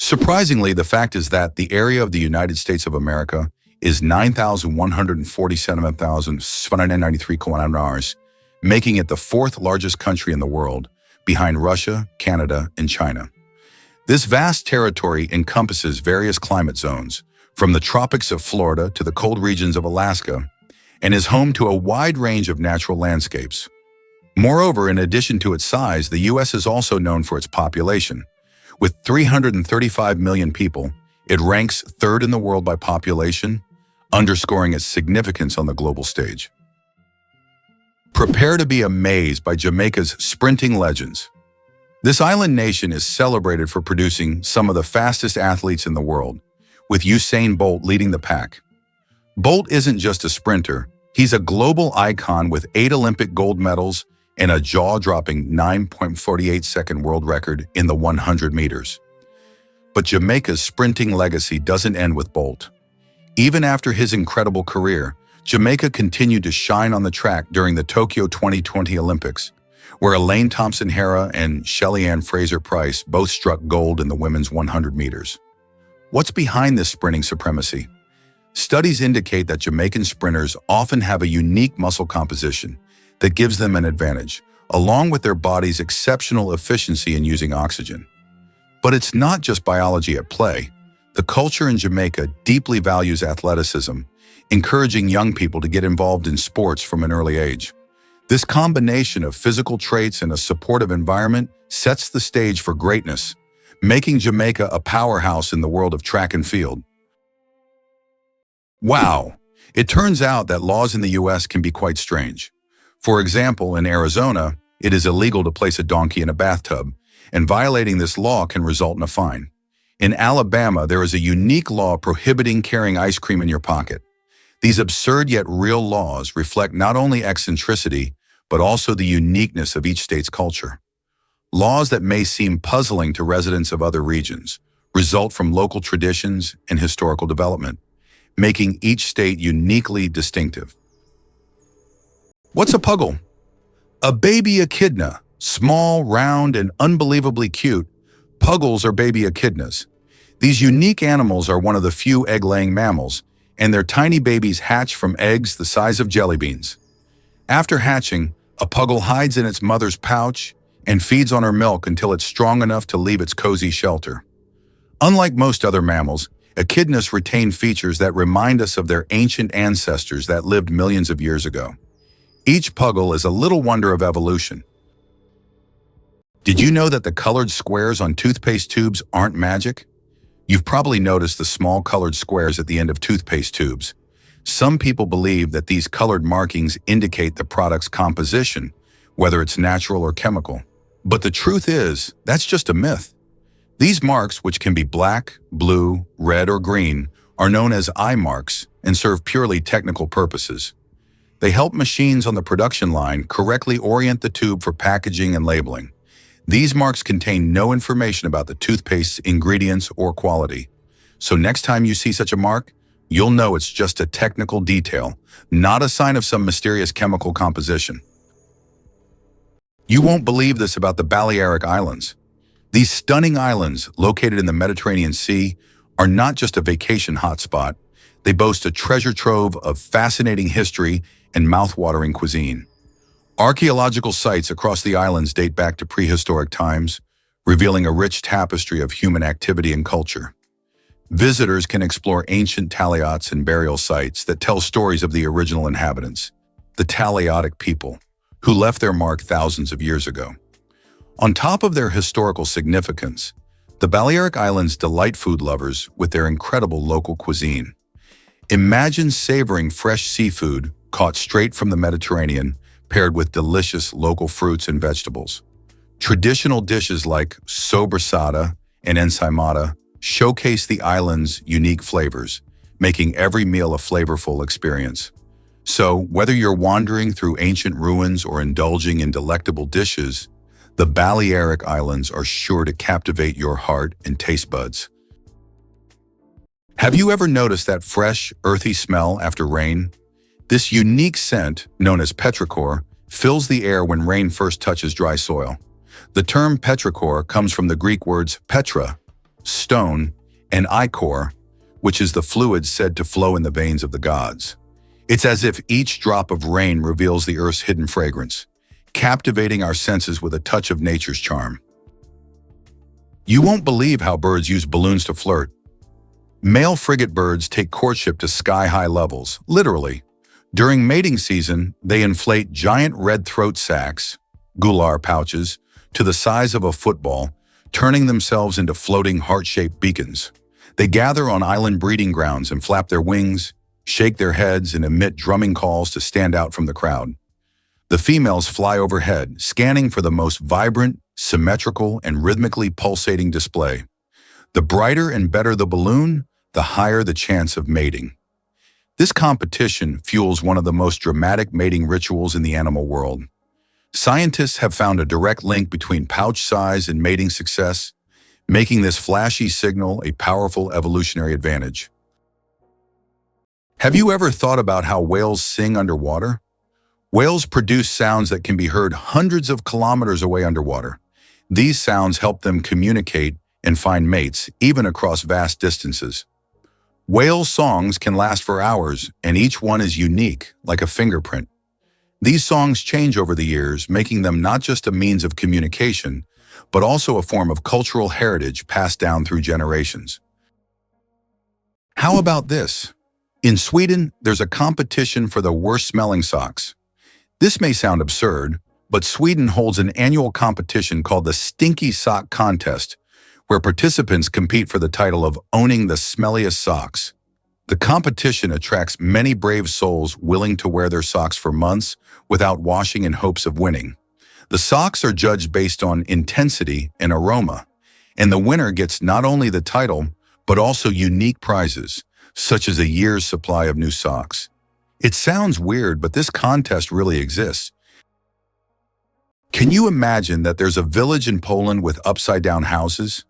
Surprisingly, the fact is that the area of the United States of America is 9,147,793 kilometers, making it the fourth largest country in the world, behind Russia, Canada, and China. This vast territory encompasses various climate zones, from the tropics of Florida to the cold regions of Alaska, and is home to a wide range of natural landscapes. Moreover, in addition to its size, the U.S. is also known for its population. With 335 million people, it ranks third in the world by population, underscoring its significance on the global stage. Prepare to be amazed by Jamaica's sprinting legends. This island nation is celebrated for producing some of the fastest athletes in the world, with Usain Bolt leading the pack. Bolt isn't just a sprinter, he's a global icon with 8 Olympic gold medals and a jaw-dropping 9.48-second world record in the 100 meters. But Jamaica's sprinting legacy doesn't end with Bolt. Even after his incredible career, Jamaica continued to shine on the track during the Tokyo 2020 Olympics, where Elaine Thompson-Herah and Shelly-Ann Fraser-Pryce both struck gold in the women's 100 meters. What's behind this sprinting supremacy? Studies indicate that Jamaican sprinters often have a unique muscle composition that gives them an advantage, along with their body's exceptional efficiency in using oxygen. But it's not just biology at play. The culture in Jamaica deeply values athleticism, encouraging young people to get involved in sports from an early age. This combination of physical traits and a supportive environment sets the stage for greatness, making Jamaica a powerhouse in the world of track and field. Wow! It turns out that laws in the U.S. can be quite strange. For example, in Arizona, it is illegal to place a donkey in a bathtub, and violating this law can result in a fine. In Alabama, there is a unique law prohibiting carrying ice cream in your pocket. These absurd yet real laws reflect not only eccentricity, but also the uniqueness of each state's culture. Laws that may seem puzzling to residents of other regions result from local traditions and historical development, making each state uniquely distinctive. What's a puggle? A baby echidna, small, round, and unbelievably cute. Puggles are baby echidnas. These unique animals are one of the few egg-laying mammals, and their tiny babies hatch from eggs the size of jelly beans. After hatching, a puggle hides in its mother's pouch and feeds on her milk until it's strong enough to leave its cozy shelter. Unlike most other mammals, echidnas retain features that remind us of their ancient ancestors that lived millions of years ago. Each puggle is a little wonder of evolution. Did you know that the colored squares on toothpaste tubes aren't magic? You've probably noticed the small colored squares at the end of toothpaste tubes. Some people believe that these colored markings indicate the product's composition, whether it's natural or chemical. But the truth is, that's just a myth. These marks, which can be black, blue, red, or green, are known as eye marks and serve purely technical purposes. They help machines on the production line correctly orient the tube for packaging and labeling. These marks contain no information about the toothpaste's ingredients or quality. So next time you see such a mark, you'll know it's just a technical detail, not a sign of some mysterious chemical composition. You won't believe this about the Balearic Islands. These stunning islands, located in the Mediterranean Sea, are not just a vacation hotspot. They boast a treasure trove of fascinating history and mouth-watering cuisine. Archaeological sites across the islands date back to prehistoric times, revealing a rich tapestry of human activity and culture. Visitors can explore ancient taliots and burial sites that tell stories of the original inhabitants, the Taliotic people, who left their mark thousands of years ago. On top of their historical significance, the Balearic Islands delight food lovers with their incredible local cuisine. Imagine savoring fresh seafood caught straight from the Mediterranean, paired with delicious local fruits and vegetables. Traditional dishes like sobrasada and ensaimada showcase the island's unique flavors, making every meal a flavorful experience. So, whether you're wandering through ancient ruins or indulging in delectable dishes, the Balearic Islands are sure to captivate your heart and taste buds. Have you ever noticed that fresh, earthy smell after rain? This unique scent, known as petrichor, fills the air when rain first touches dry soil. The term petrichor comes from the Greek words petra, stone, and ichor, which is the fluid said to flow in the veins of the gods. It's as if each drop of rain reveals the earth's hidden fragrance, captivating our senses with a touch of nature's charm. You won't believe how birds use balloons to flirt. Male frigate birds take courtship to sky-high levels, literally. During mating season, they inflate giant red throat sacs, gular pouches, to the size of a football, turning themselves into floating heart-shaped beacons. They gather on island breeding grounds and flap their wings, shake their heads, and emit drumming calls to stand out from the crowd. The females fly overhead, scanning for the most vibrant, symmetrical, and rhythmically pulsating display. The brighter and better the balloon, the higher the chance of mating. This competition fuels one of the most dramatic mating rituals in the animal world. Scientists have found a direct link between pouch size and mating success, making this flashy signal a powerful evolutionary advantage. Have you ever thought about how whales sing underwater? Whales produce sounds that can be heard hundreds of kilometers away underwater. These sounds help them communicate and find mates, even across vast distances. Whale songs can last for hours, and each one is unique, like a fingerprint. These songs change over the years, making them not just a means of communication, but also a form of cultural heritage passed down through generations. How about this? In Sweden, there's a competition for the worst-smelling socks. This may sound absurd, but Sweden holds an annual competition called the Stinky Sock Contest, where participants compete for the title of owning the smelliest socks. The competition attracts many brave souls willing to wear their socks for months without washing in hopes of winning. The socks are judged based on intensity and aroma, and the winner gets not only the title, but also unique prizes, such as a year's supply of new socks. It sounds weird, but this contest really exists. Can you imagine that there's a village in Poland with upside-down houses?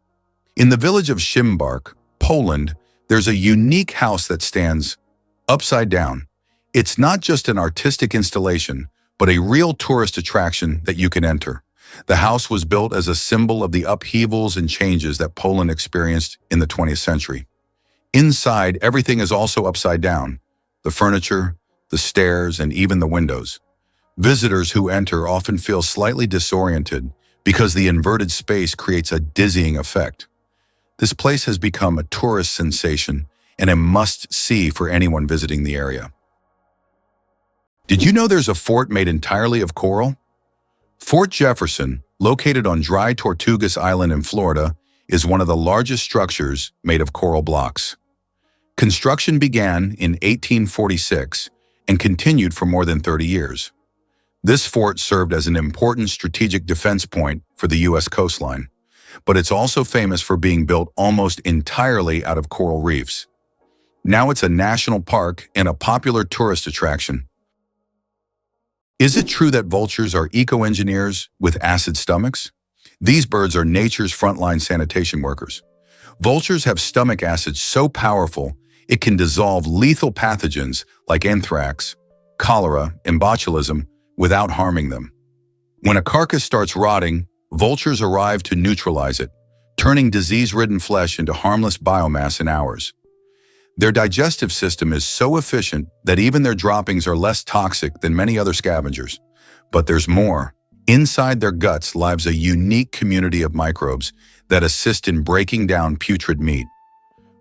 In the village of Szymbark, Poland, there's a unique house that stands upside down. It's not just an artistic installation, but a real tourist attraction that you can enter. The house was built as a symbol of the upheavals and changes that Poland experienced in the 20th century. Inside, everything is also upside down: the furniture, the stairs, and even the windows. Visitors who enter often feel slightly disoriented because the inverted space creates a dizzying effect. This place has become a tourist sensation and a must-see for anyone visiting the area. Did you know there's a fort made entirely of coral? Fort Jefferson, located on Dry Tortugas Island in Florida, is one of the largest structures made of coral blocks. Construction began in 1846 and continued for more than 30 years. This fort served as an important strategic defense point for the U.S. coastline, but it's also famous for being built almost entirely out of coral reefs. Now it's a national park and a popular tourist attraction. Is it true that vultures are eco-engineers with acid stomachs? These birds are nature's frontline sanitation workers. Vultures have stomach acid so powerful it can dissolve lethal pathogens like anthrax, cholera, and botulism without harming them. When a carcass starts rotting, vultures arrive to neutralize it, turning disease-ridden flesh into harmless biomass in hours. Their digestive system is so efficient that even their droppings are less toxic than many other scavengers. But there's more. Inside their guts lives a unique community of microbes that assist in breaking down putrid meat.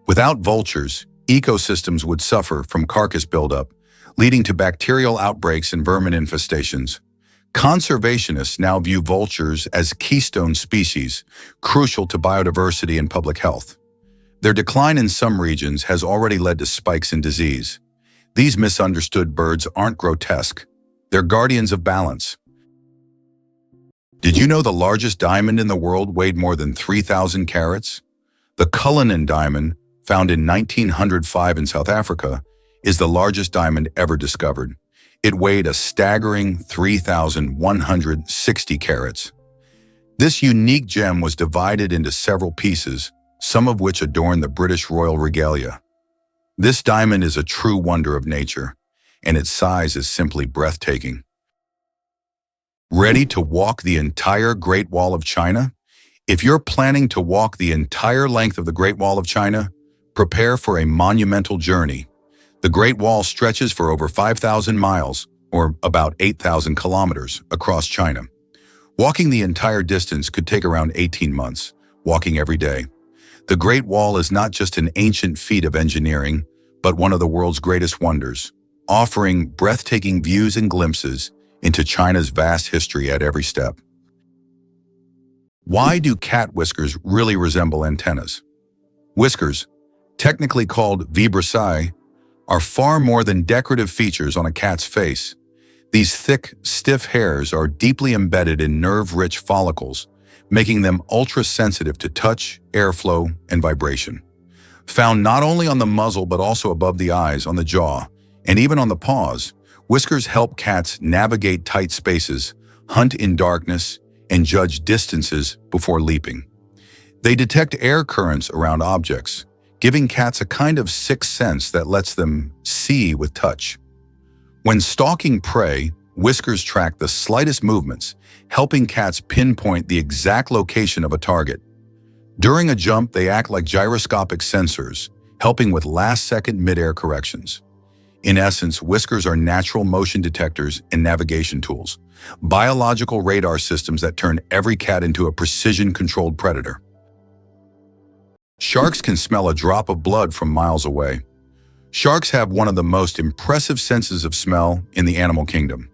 Without vultures, ecosystems would suffer from carcass buildup, leading to bacterial outbreaks and vermin infestations. Conservationists now view vultures as keystone species, crucial to biodiversity and public health. Their decline in some regions has already led to spikes in disease. These misunderstood birds aren't grotesque. They're guardians of balance. Did you know the largest diamond in the world weighed more than 3,000 carats? The Cullinan diamond, found in 1905 in South Africa, is the largest diamond ever discovered. It weighed a staggering 3,160 carats. This unique gem was divided into several pieces, some of which adorn the British royal regalia. This diamond is a true wonder of nature, and its size is simply breathtaking. Ready to walk the entire Great Wall of China? If you're planning to walk the entire length of the Great Wall of China, prepare for a monumental journey. The Great Wall stretches for over 5,000 miles, or about 8,000 kilometers, across China. Walking the entire distance could take around 18 months, walking every day. The Great Wall is not just an ancient feat of engineering, but one of the world's greatest wonders, offering breathtaking views and glimpses into China's vast history at every step. Why do cat whiskers really resemble antennas? Whiskers, technically called vibrissae, are far more than decorative features on a cat's face. These thick, stiff hairs are deeply embedded in nerve-rich follicles, making them ultra-sensitive to touch, airflow, and vibration. Found not only on the muzzle but also above the eyes, on the jaw, and even on the paws, whiskers help cats navigate tight spaces, hunt in darkness, and judge distances before leaping. They detect air currents around objects, giving cats a kind of sixth sense that lets them see with touch. When stalking prey, whiskers track the slightest movements, helping cats pinpoint the exact location of a target. During a jump, they act like gyroscopic sensors, helping with last-second mid-air corrections. In essence, whiskers are natural motion detectors and navigation tools, biological radar systems that turn every cat into a precision-controlled predator. Sharks can smell a drop of blood from miles away. Sharks have one of the most impressive senses of smell in the animal kingdom.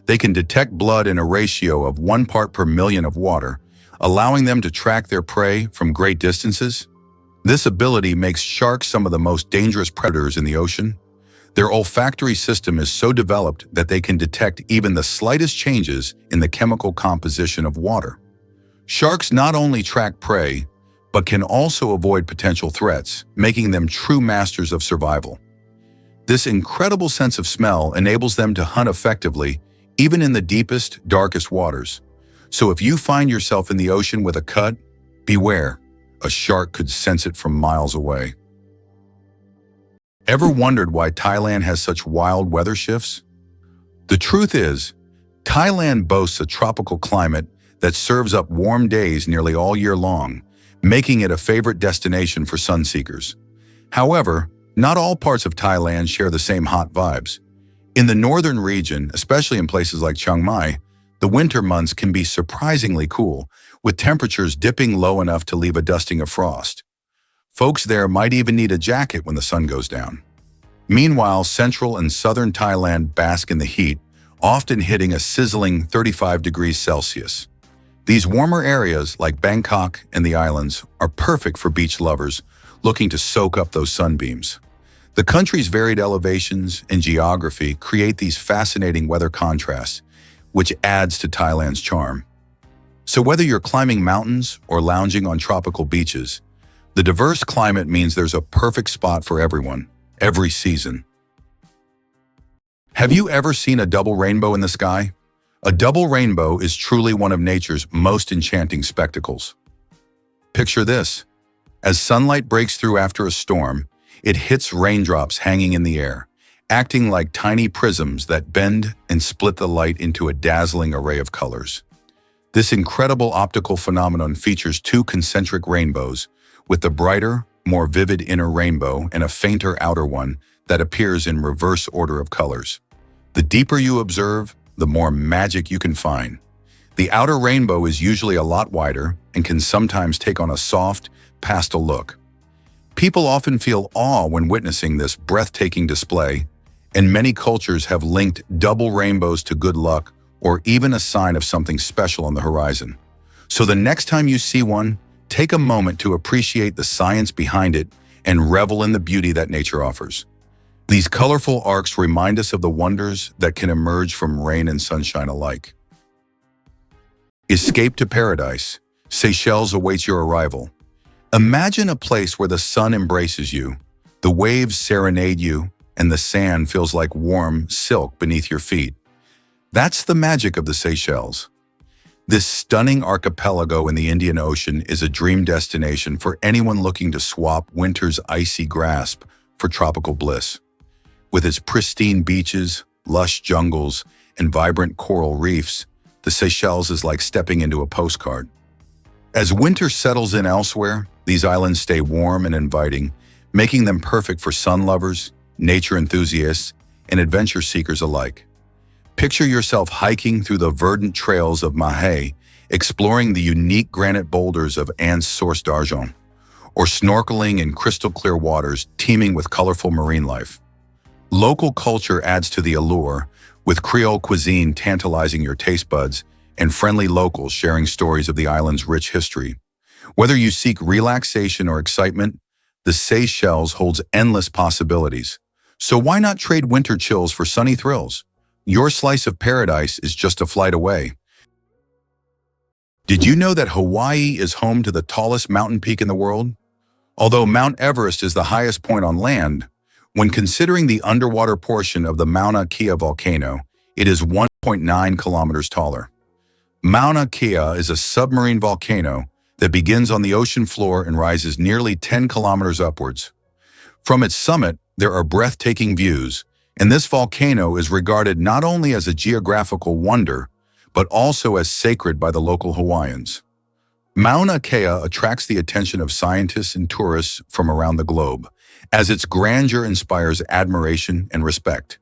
They can detect blood in a ratio of 1 part per million of water, allowing them to track their prey from great distances. This ability makes sharks some of the most dangerous predators in the ocean. Their olfactory system is so developed that they can detect even the slightest changes in the chemical composition of water. Sharks not only track prey, but can also avoid potential threats, making them true masters of survival. This incredible sense of smell enables them to hunt effectively, even in the deepest, darkest waters. So if you find yourself in the ocean with a cut, beware. A shark could sense it from miles away. Ever wondered why Thailand has such wild weather shifts? The truth is, Thailand boasts a tropical climate that serves up warm days nearly all year long, making it a favorite destination for sun-seekers. However, not all parts of Thailand share the same hot vibes. In the northern region, especially in places like Chiang Mai, the winter months can be surprisingly cool, with temperatures dipping low enough to leave a dusting of frost. Folks there might even need a jacket when the sun goes down. Meanwhile, central and southern Thailand bask in the heat, often hitting a sizzling 35 degrees Celsius. These warmer areas, like Bangkok and the islands, are perfect for beach lovers looking to soak up those sunbeams. The country's varied elevations and geography create these fascinating weather contrasts, which adds to Thailand's charm. So whether you're climbing mountains or lounging on tropical beaches, the diverse climate means there's a perfect spot for everyone, every season. Have you ever seen a double rainbow in the sky? A double rainbow is truly one of nature's most enchanting spectacles. Picture this. As sunlight breaks through after a storm, it hits raindrops hanging in the air, acting like tiny prisms that bend and split the light into a dazzling array of colors. This incredible optical phenomenon features 2 concentric rainbows, with the brighter, more vivid inner rainbow and a fainter outer one that appears in reverse order of colors. The deeper you observe, the more magic you can find. The outer rainbow is usually a lot wider and can sometimes take on a soft, pastel look. People often feel awe when witnessing this breathtaking display, and many cultures have linked double rainbows to good luck or even a sign of something special on the horizon. So the next time you see one, take a moment to appreciate the science behind it and revel in the beauty that nature offers. These colorful arcs remind us of the wonders that can emerge from rain and sunshine alike. Escape to paradise. Seychelles awaits your arrival. Imagine a place where the sun embraces you, the waves serenade you, and the sand feels like warm silk beneath your feet. That's the magic of the Seychelles. This stunning archipelago in the Indian Ocean is a dream destination for anyone looking to swap winter's icy grasp for tropical bliss. With its pristine beaches, lush jungles, and vibrant coral reefs, the Seychelles is like stepping into a postcard. As winter settles in elsewhere, these islands stay warm and inviting, making them perfect for sun lovers, nature enthusiasts, and adventure seekers alike. Picture yourself hiking through the verdant trails of Mahé, exploring the unique granite boulders of Anse Source d'Argent, or snorkeling in crystal-clear waters teeming with colorful marine life. Local culture adds to the allure, with Creole cuisine tantalizing your taste buds and friendly locals sharing stories of the island's rich history. Whether you seek relaxation or excitement, the Seychelles holds endless possibilities. So why not trade winter chills for sunny thrills? Your slice of paradise is just a flight away. Did you know that Hawaii is home to the tallest mountain peak in the world? Although Mount Everest is the highest point on land, when considering the underwater portion of the Mauna Kea volcano, it is 1.9 kilometers taller. Mauna Kea is a submarine volcano that begins on the ocean floor and rises nearly 10 kilometers upwards. From its summit, there are breathtaking views, and this volcano is regarded not only as a geographical wonder, but also as sacred by the local Hawaiians. Mauna Kea attracts the attention of scientists and tourists from around the globe, as its grandeur inspires admiration and respect.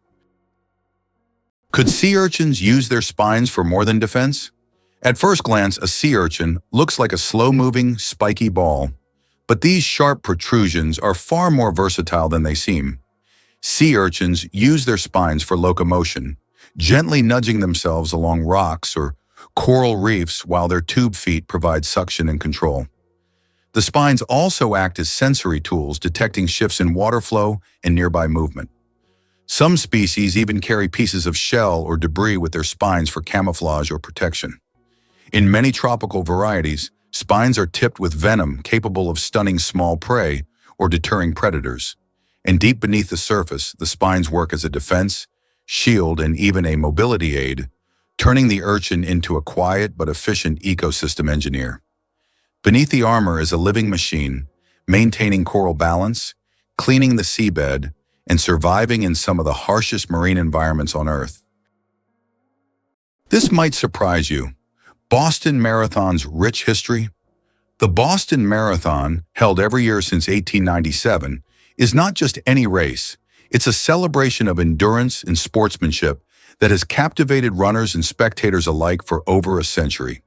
Could sea urchins use their spines for more than defense? At first glance, a sea urchin looks like a slow-moving, spiky ball, but these sharp protrusions are far more versatile than they seem. Sea urchins use their spines for locomotion, gently nudging themselves along rocks or coral reefs while their tube feet provide suction and control. The spines also act as sensory tools, detecting shifts in water flow and nearby movement. Some species even carry pieces of shell or debris with their spines for camouflage or protection. In many tropical varieties, spines are tipped with venom capable of stunning small prey or deterring predators. And deep beneath the surface, the spines work as a defense, shield, and even a mobility aid, turning the urchin into a quiet but efficient ecosystem engineer. Beneath the armor is a living machine, maintaining coral balance, cleaning the seabed, and surviving in some of the harshest marine environments on Earth. This might surprise you. Boston Marathon's rich history? The Boston Marathon, held every year since 1897, is not just any race. It's a celebration of endurance and sportsmanship that has captivated runners and spectators alike for over a century.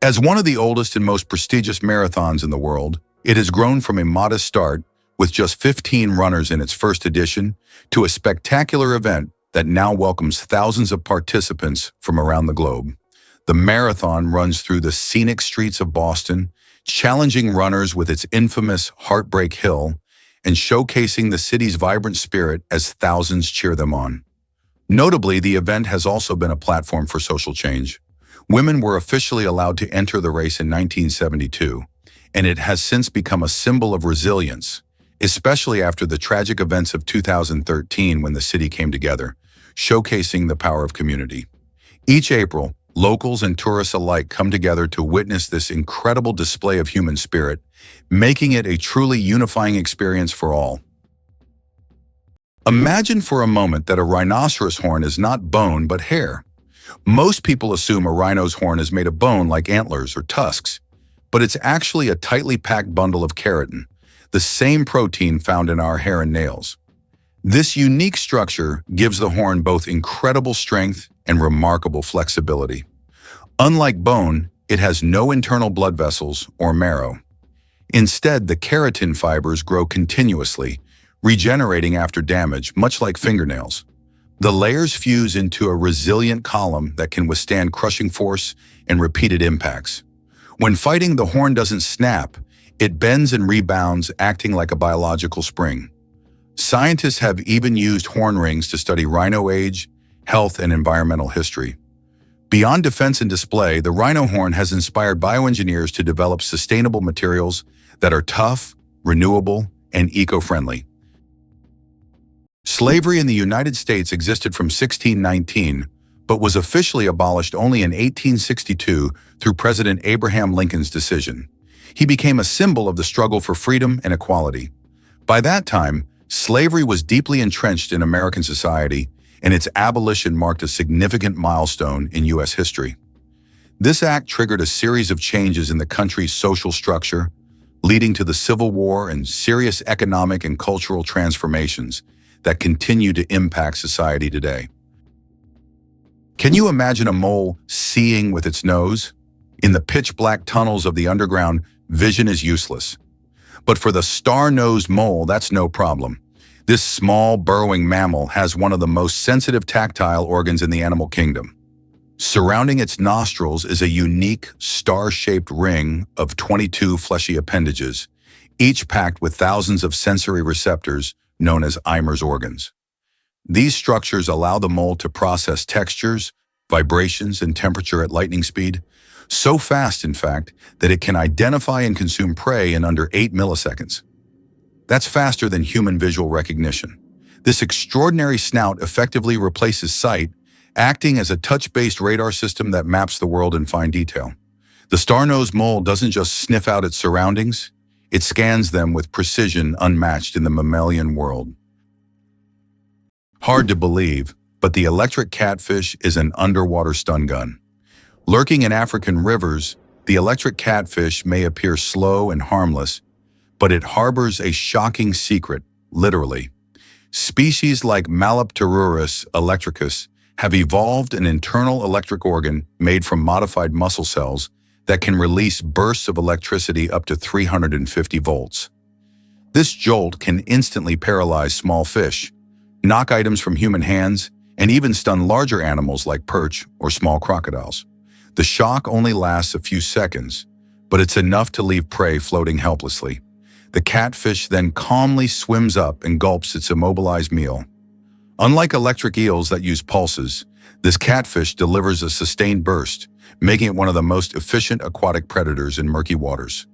As one of the oldest and most prestigious marathons in the world, it has grown from a modest start with just 15 runners in its first edition to a spectacular event that now welcomes thousands of participants from around the globe. The marathon runs through the scenic streets of Boston, challenging runners with its infamous Heartbreak Hill and showcasing the city's vibrant spirit as thousands cheer them on. Notably, the event has also been a platform for social change. Women were officially allowed to enter the race in 1972, and it has since become a symbol of resilience, especially after the tragic events of 2013 when the city came together, showcasing the power of community. Each April, locals and tourists alike come together to witness this incredible display of human spirit, making it a truly unifying experience for all. Imagine for a moment that a rhinoceros horn is not bone but hair. Most people assume a rhino's horn is made of bone like antlers or tusks, but it's actually a tightly packed bundle of keratin, the same protein found in our hair and nails. This unique structure gives the horn both incredible strength and remarkable flexibility. Unlike bone, it has no internal blood vessels or marrow. Instead, the keratin fibers grow continuously, regenerating after damage, much like fingernails. The layers fuse into a resilient column that can withstand crushing force and repeated impacts. When fighting, the horn doesn't snap, it bends and rebounds, acting like a biological spring. Scientists have even used horn rings to study rhino age, health, and environmental history. Beyond defense and display, the rhino horn has inspired bioengineers to develop sustainable materials that are tough, renewable, and eco-friendly. Slavery in the United States existed from 1619, but was officially abolished only in 1862 through President Abraham Lincoln's decision. He became a symbol of the struggle for freedom and equality. By that time, slavery was deeply entrenched in American society, and its abolition marked a significant milestone in U.S. history. This act triggered a series of changes in the country's social structure, leading to the Civil War and serious economic and cultural transformations that continue to impact society today. Can you imagine a mole seeing with its nose? In the pitch-black tunnels of the underground, vision is useless. But for the star-nosed mole, that's no problem. This small, burrowing mammal has one of the most sensitive tactile organs in the animal kingdom. Surrounding its nostrils is a unique, star-shaped ring of 22 fleshy appendages, each packed with thousands of sensory receptors known as Eimer's organs. These structures allow the mole to process textures, vibrations, and temperature at lightning speed, so fast, in fact, that it can identify and consume prey in under 8 milliseconds. That's faster than human visual recognition. This extraordinary snout effectively replaces sight, acting as a touch-based radar system that maps the world in fine detail. The star-nosed mole doesn't just sniff out its surroundings, it scans them with precision unmatched in the mammalian world. Hard to believe, but the electric catfish is an underwater stun gun. Lurking in African rivers, the electric catfish may appear slow and harmless, but it harbors a shocking secret, literally. Species like Malapterurus electricus have evolved an internal electric organ made from modified muscle cells that can release bursts of electricity up to 350 volts. This jolt can instantly paralyze small fish, knock items from human hands, and even stun larger animals like perch or small crocodiles. The shock only lasts a few seconds, but it's enough to leave prey floating helplessly. The catfish then calmly swims up and gulps its immobilized meal. Unlike electric eels that use pulses, this catfish delivers a sustained burst, making it one of the most efficient aquatic predators in murky waters.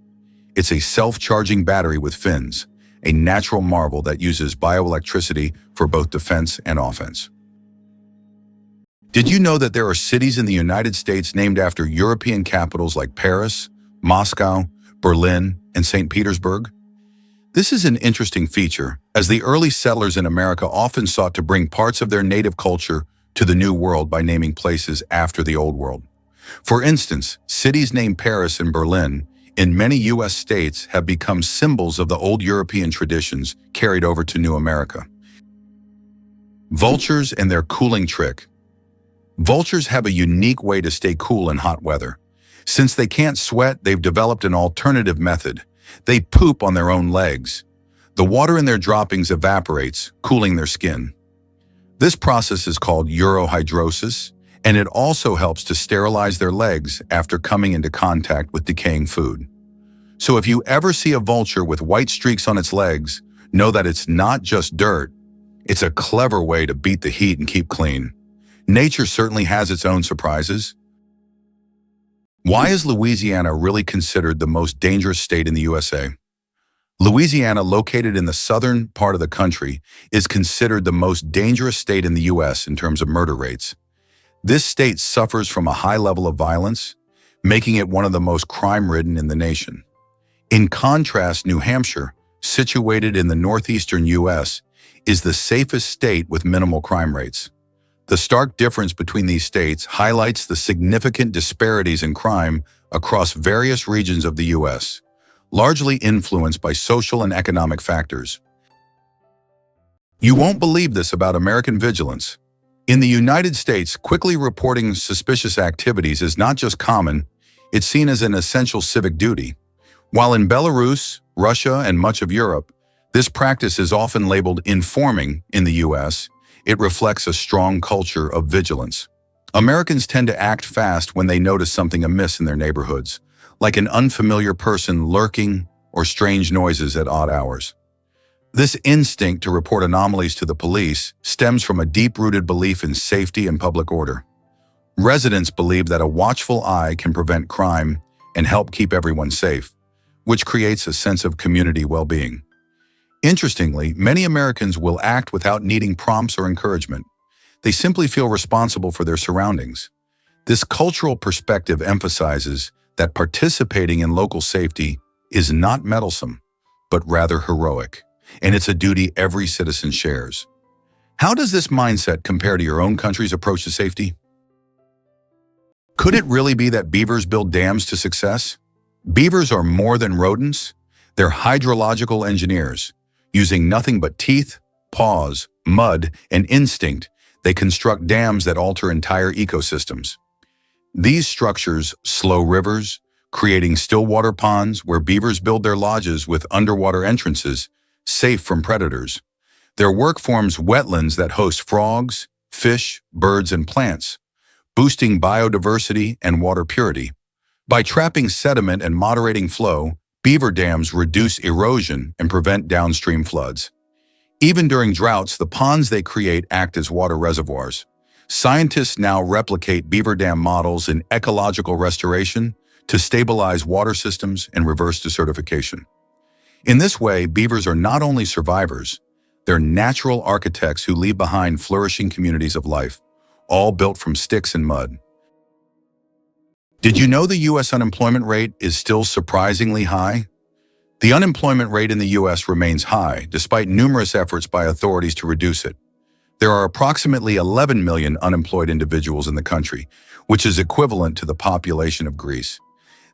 It's a self-charging battery with fins, a natural marvel that uses bioelectricity for both defense and offense. Did you know that there are cities in the United States named after European capitals like Paris, Moscow, Berlin, and St. Petersburg? This is an interesting feature, as the early settlers in America often sought to bring parts of their native culture to the New World by naming places after the Old World. For instance, cities named Paris and Berlin in many U.S. states have become symbols of the old European traditions carried over to New America. Vultures and their cooling trick. Vultures have a unique way to stay cool in hot weather. Since they can't sweat, they've developed an alternative method. They poop on their own legs. The water in their droppings evaporates, cooling their skin. This process is called urohydrosis, and it also helps to sterilize their legs after coming into contact with decaying food. So if you ever see a vulture with white streaks on its legs, know that it's not just dirt. It's a clever way to beat the heat and keep clean. Nature certainly has its own surprises. Why is Louisiana really considered the most dangerous state in the USA? Louisiana, located in the southern part of the country, is considered the most dangerous state in the U.S. in terms of murder rates. This state suffers from a high level of violence, making it one of the most crime-ridden in the nation. In contrast, New Hampshire, situated in the northeastern U.S., is the safest state with minimal crime rates. The stark difference between these states highlights the significant disparities in crime across various regions of the U.S., largely influenced by social and economic factors. You won't believe this about American vigilance. In the United States, quickly reporting suspicious activities is not just common, it's seen as an essential civic duty. While in Belarus, Russia, and much of Europe, this practice is often labeled informing in the U.S., it reflects a strong culture of vigilance. Americans tend to act fast when they notice something amiss in their neighborhoods, like an unfamiliar person lurking or strange noises at odd hours. This instinct to report anomalies to the police stems from a deep-rooted belief in safety and public order. Residents believe that a watchful eye can prevent crime and help keep everyone safe, which creates a sense of community well-being. Interestingly, many Americans will act without needing prompts or encouragement. They simply feel responsible for their surroundings. This cultural perspective emphasizes that participating in local safety is not meddlesome, but rather heroic, and it's a duty every citizen shares. How does this mindset compare to your own country's approach to safety? Could it really be that beavers build dams to success? Beavers are more than rodents. They're hydrological engineers. Using nothing but teeth, paws, mud, and instinct, they construct dams that alter entire ecosystems. These structures slow rivers, creating stillwater ponds where beavers build their lodges with underwater entrances, safe from predators. Their work forms wetlands that host frogs, fish, birds, and plants, boosting biodiversity and water purity. By trapping sediment and moderating flow, beaver dams reduce erosion and prevent downstream floods. Even during droughts, the ponds they create act as water reservoirs. Scientists now replicate beaver dam models in ecological restoration to stabilize water systems and reverse desertification. In this way, beavers are not only survivors, they're natural architects who leave behind flourishing communities of life, all built from sticks and mud. Did you know the U.S. unemployment rate is still surprisingly high? The unemployment rate in the U.S. remains high, despite numerous efforts by authorities to reduce it. There are approximately 11 million unemployed individuals in the country, which is equivalent to the population of Greece.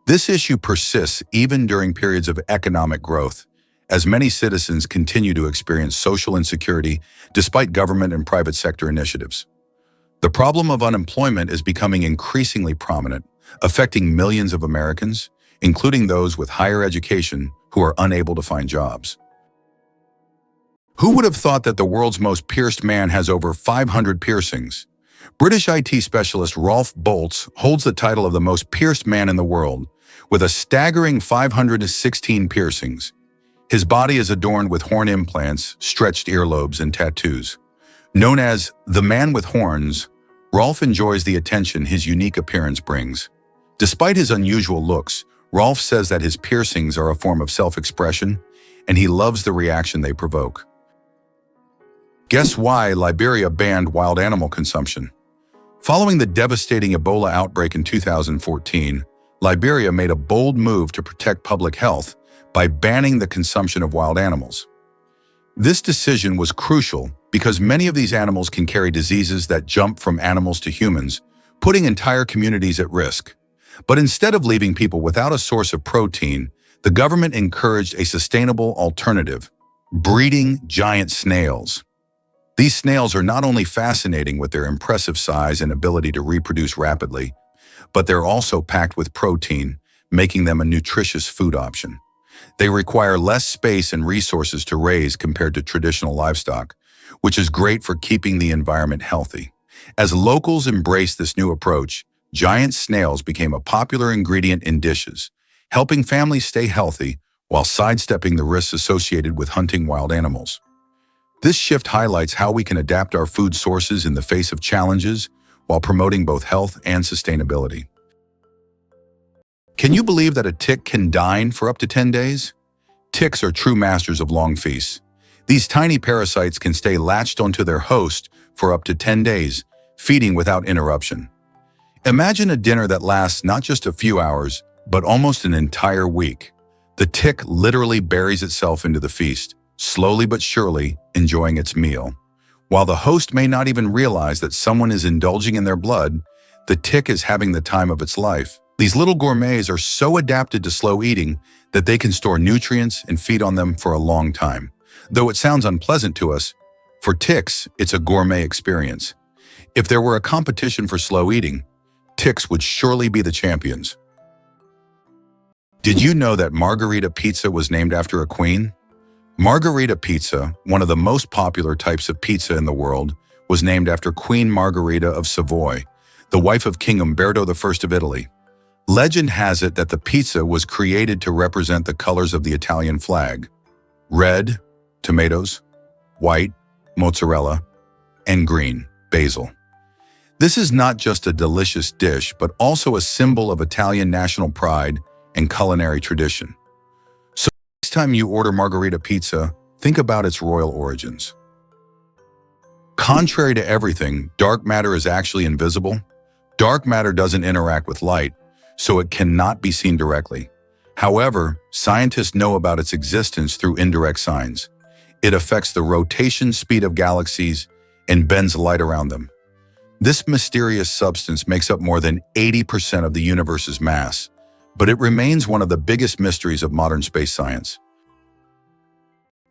This issue persists even during periods of economic growth, as many citizens continue to experience social insecurity despite government and private sector initiatives. The problem of unemployment is becoming increasingly prominent, affecting millions of Americans, including those with higher education who are unable to find jobs. Who would have thought that the world's most pierced man has over 500 piercings? British IT specialist Rolf Boltz holds the title of the most pierced man in the world, with a staggering 516 piercings. His body is adorned with horn implants, stretched earlobes, and tattoos. Known as the man with horns, Rolf enjoys the attention his unique appearance brings. Despite his unusual looks, Rolf says that his piercings are a form of self-expression, and he loves the reaction they provoke. Guess why Liberia banned wild animal consumption? Following the devastating Ebola outbreak in 2014, Liberia made a bold move to protect public health by banning the consumption of wild animals. This decision was crucial because many of these animals can carry diseases that jump from animals to humans, putting entire communities at risk. But instead of leaving people without a source of protein, the government encouraged a sustainable alternative: breeding giant snails. These snails are not only fascinating with their impressive size and ability to reproduce rapidly, but they're also packed with protein, making them a nutritious food option. They require less space and resources to raise compared to traditional livestock, which is great for keeping the environment healthy. As locals embraced this new approach, giant snails became a popular ingredient in dishes, helping families stay healthy while sidestepping the risks associated with hunting wild animals. This shift highlights how we can adapt our food sources in the face of challenges while promoting both health and sustainability. Can you believe that a tick can dine for up to 10 days? Ticks are true masters of long feasts. These tiny parasites can stay latched onto their host for up to 10 days, feeding without interruption. Imagine a dinner that lasts not just a few hours, but almost an entire week. The tick literally buries itself into the feast, slowly but surely enjoying its meal. While the host may not even realize that someone is indulging in their blood, the tick is having the time of its life. These little gourmets are so adapted to slow eating that they can store nutrients and feed on them for a long time. Though it sounds unpleasant to us, for ticks, it's a gourmet experience. If there were a competition for slow eating, ticks would surely be the champions. Did you know that Margherita pizza was named after a queen? Margherita pizza, one of the most popular types of pizza in the world, was named after Queen Margherita of Savoy, the wife of King Umberto I of Italy. Legend has it that the pizza was created to represent the colors of the Italian flag: red, tomatoes; white, mozzarella; and green, basil. This is not just a delicious dish, but also a symbol of Italian national pride and culinary tradition. So next time you order Margherita pizza, think about its royal origins. Contrary to everything, dark matter is actually invisible. Dark matter doesn't interact with light, so it cannot be seen directly. However, scientists know about its existence through indirect signs. It affects the rotation speed of galaxies and bends light around them. This mysterious substance makes up more than 80% of the universe's mass, but it remains one of the biggest mysteries of modern space science.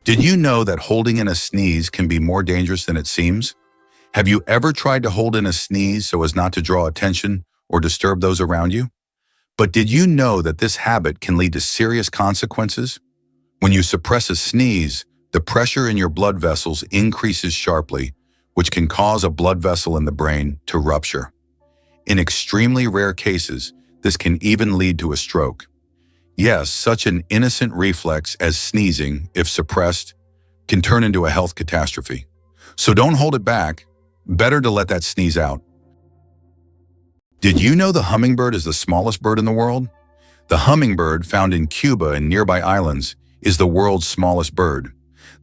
Did you know that holding in a sneeze can be more dangerous than it seems? Have you ever tried to hold in a sneeze so as not to draw attention or disturb those around you? But did you know that this habit can lead to serious consequences? When you suppress a sneeze, the pressure in your blood vessels increases sharply, which can cause a blood vessel in the brain to rupture. In extremely rare cases, this can even lead to a stroke. Yes, such an innocent reflex as sneezing, if suppressed, can turn into a health catastrophe. So don't hold it back. Better to let that sneeze out. Did you know the hummingbird is the smallest bird in the world? The hummingbird, found in Cuba and nearby islands, is the world's smallest bird.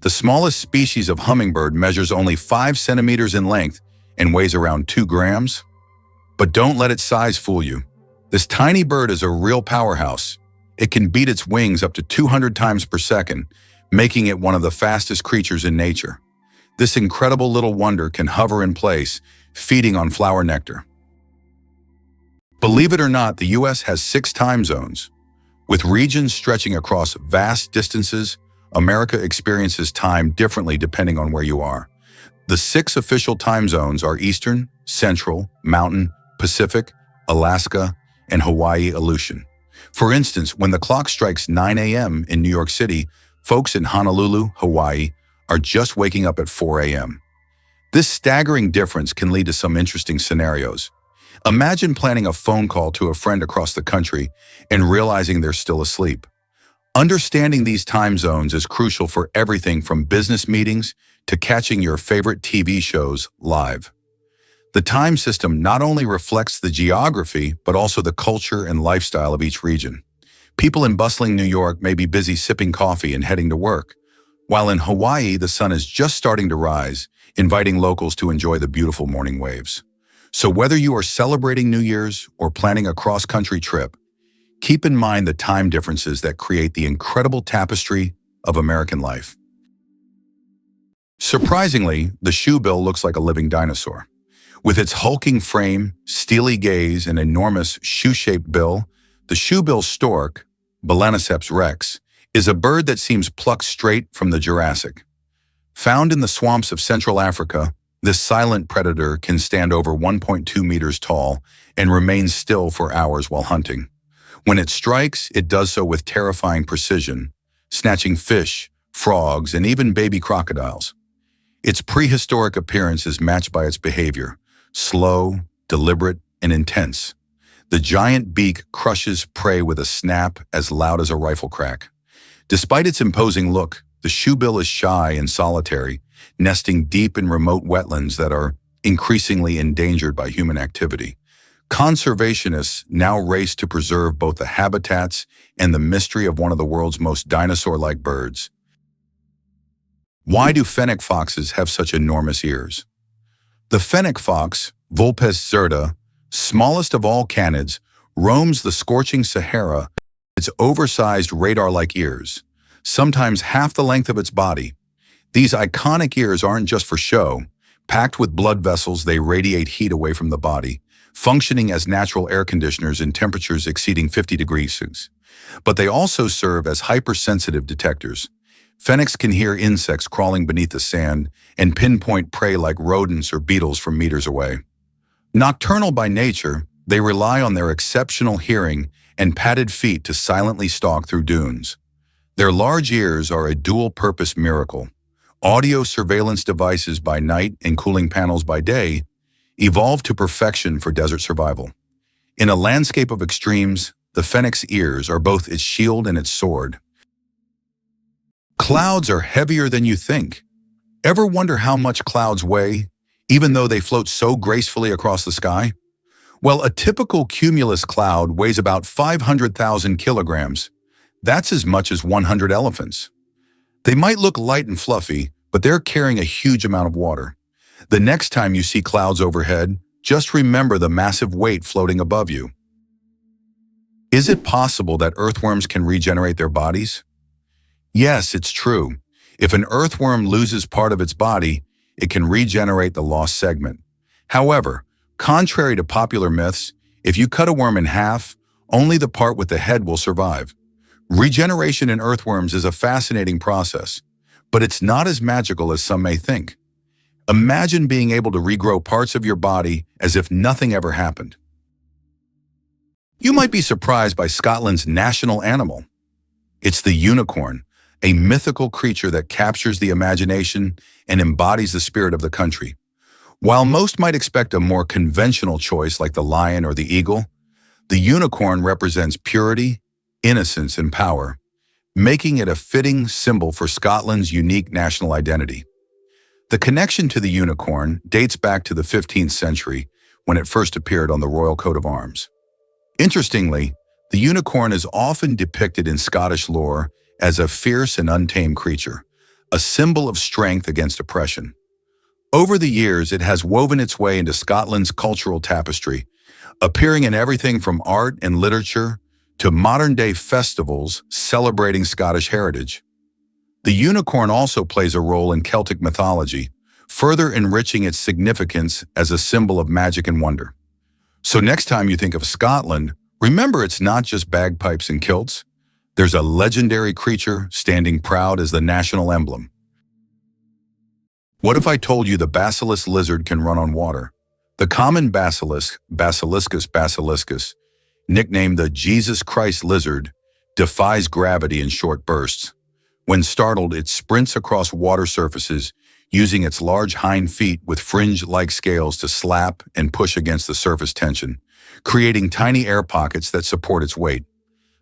The smallest species of hummingbird measures only 5 centimeters in length and weighs around 2 grams. But don't let its size fool you. This tiny bird is a real powerhouse. It can beat its wings up to 200 times per second, making it one of the fastest creatures in nature. This incredible little wonder can hover in place, feeding on flower nectar. Believe it or not, the U.S. has 6 time zones. With regions stretching across vast distances, America experiences time differently depending on where you are. The 6 official time zones are Eastern, Central, Mountain, Pacific, Alaska, and Hawaii Aleutian. For instance, when the clock strikes 9 a.m. in New York City, folks in Honolulu, Hawaii, are just waking up at 4 a.m. This staggering difference can lead to some interesting scenarios. Imagine planning a phone call to a friend across the country and realizing they're still asleep. Understanding these time zones is crucial for everything from business meetings to catching your favorite TV shows live. The time system not only reflects the geography, but also the culture and lifestyle of each region. People in bustling New York may be busy sipping coffee and heading to work, while in Hawaii, the sun is just starting to rise, inviting locals to enjoy the beautiful morning waves. So whether you are celebrating New Year's or planning a cross-country trip, keep in mind the time differences that create the incredible tapestry of American life. Surprisingly, the shoebill looks like a living dinosaur. With its hulking frame, steely gaze, and enormous shoe-shaped bill, the shoebill stork, Balaniceps rex, is a bird that seems plucked straight from the Jurassic. Found in the swamps of Central Africa, this silent predator can stand over 1.2 meters tall and remain still for hours while hunting. When it strikes, it does so with terrifying precision, snatching fish, frogs, and even baby crocodiles. Its prehistoric appearance is matched by its behavior, slow, deliberate, and intense. The giant beak crushes prey with a snap as loud as a rifle crack. Despite its imposing look, the shoebill is shy and solitary, nesting deep in remote wetlands that are increasingly endangered by human activity. Conservationists now race to preserve both the habitats and the mystery of one of the world's most dinosaur-like birds. Why do fennec foxes have such enormous ears? The fennec fox, Vulpes zerta, smallest of all canids, roams the scorching Sahara. Its oversized radar-like ears, sometimes half the length of its body. These iconic ears aren't just for show. Packed with blood vessels, they radiate heat away from the body, functioning as natural air conditioners in temperatures exceeding 50 degrees. But they also serve as hypersensitive detectors. Fennecs can hear insects crawling beneath the sand and pinpoint prey like rodents or beetles from meters away. Nocturnal by nature, they rely on their exceptional hearing and padded feet to silently stalk through dunes. Their large ears are a dual-purpose miracle. Audio surveillance devices by night and cooling panels by day evolved to perfection for desert survival. In a landscape of extremes, the fennec's ears are both its shield and its sword. Clouds are heavier than you think. Ever wonder how much clouds weigh, even though they float so gracefully across the sky? Well, a typical cumulus cloud weighs about 500,000 kilograms. That's as much as 100 elephants. They might look light and fluffy, but they're carrying a huge amount of water. The next time you see clouds overhead, just remember the massive weight floating above you. Is it possible that earthworms can regenerate their bodies? Yes, it's true. If an earthworm loses part of its body, it can regenerate the lost segment. However, Contrary to popular myths, if you cut a worm in half, only the part with the head will survive. Regeneration in earthworms is a fascinating process, but it's not as magical as some may think. Imagine being able to regrow parts of your body as if nothing ever happened. You might be surprised by Scotland's national animal. It's the unicorn, a mythical creature that captures the imagination and embodies the spirit of the country. While most might expect a more conventional choice like the lion or the eagle, the unicorn represents purity, innocence, and power, making it a fitting symbol for Scotland's unique national identity. The connection to the unicorn dates back to the 15th century when it first appeared on the royal coat of arms. Interestingly, the unicorn is often depicted in Scottish lore as a fierce and untamed creature, a symbol of strength against oppression. Over the years, it has woven its way into Scotland's cultural tapestry, appearing in everything from art and literature to modern-day festivals celebrating Scottish heritage. The unicorn also plays a role in Celtic mythology, further enriching its significance as a symbol of magic and wonder. So next time you think of Scotland, remember it's not just bagpipes and kilts. There's a legendary creature standing proud as the national emblem. What if I told you the basilisk lizard can run on water? The common basilisk, Basiliscus basiliscus, nicknamed the Jesus Christ lizard, defies gravity in short bursts. When startled, it sprints across water surfaces, using its large hind feet with fringe-like scales to slap and push against the surface tension, creating tiny air pockets that support its weight.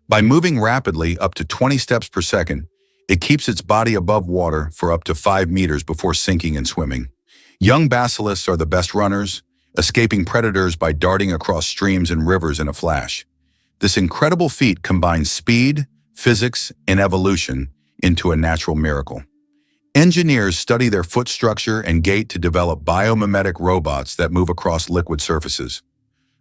By moving rapidly up to 20 steps per second, it keeps its body above water for up to 5 meters before sinking and swimming. Young basilisks are the best runners, escaping predators by darting across streams and rivers in a flash. This incredible feat combines speed, physics, and evolution into a natural miracle. Engineers study their foot structure and gait to develop biomimetic robots that move across liquid surfaces.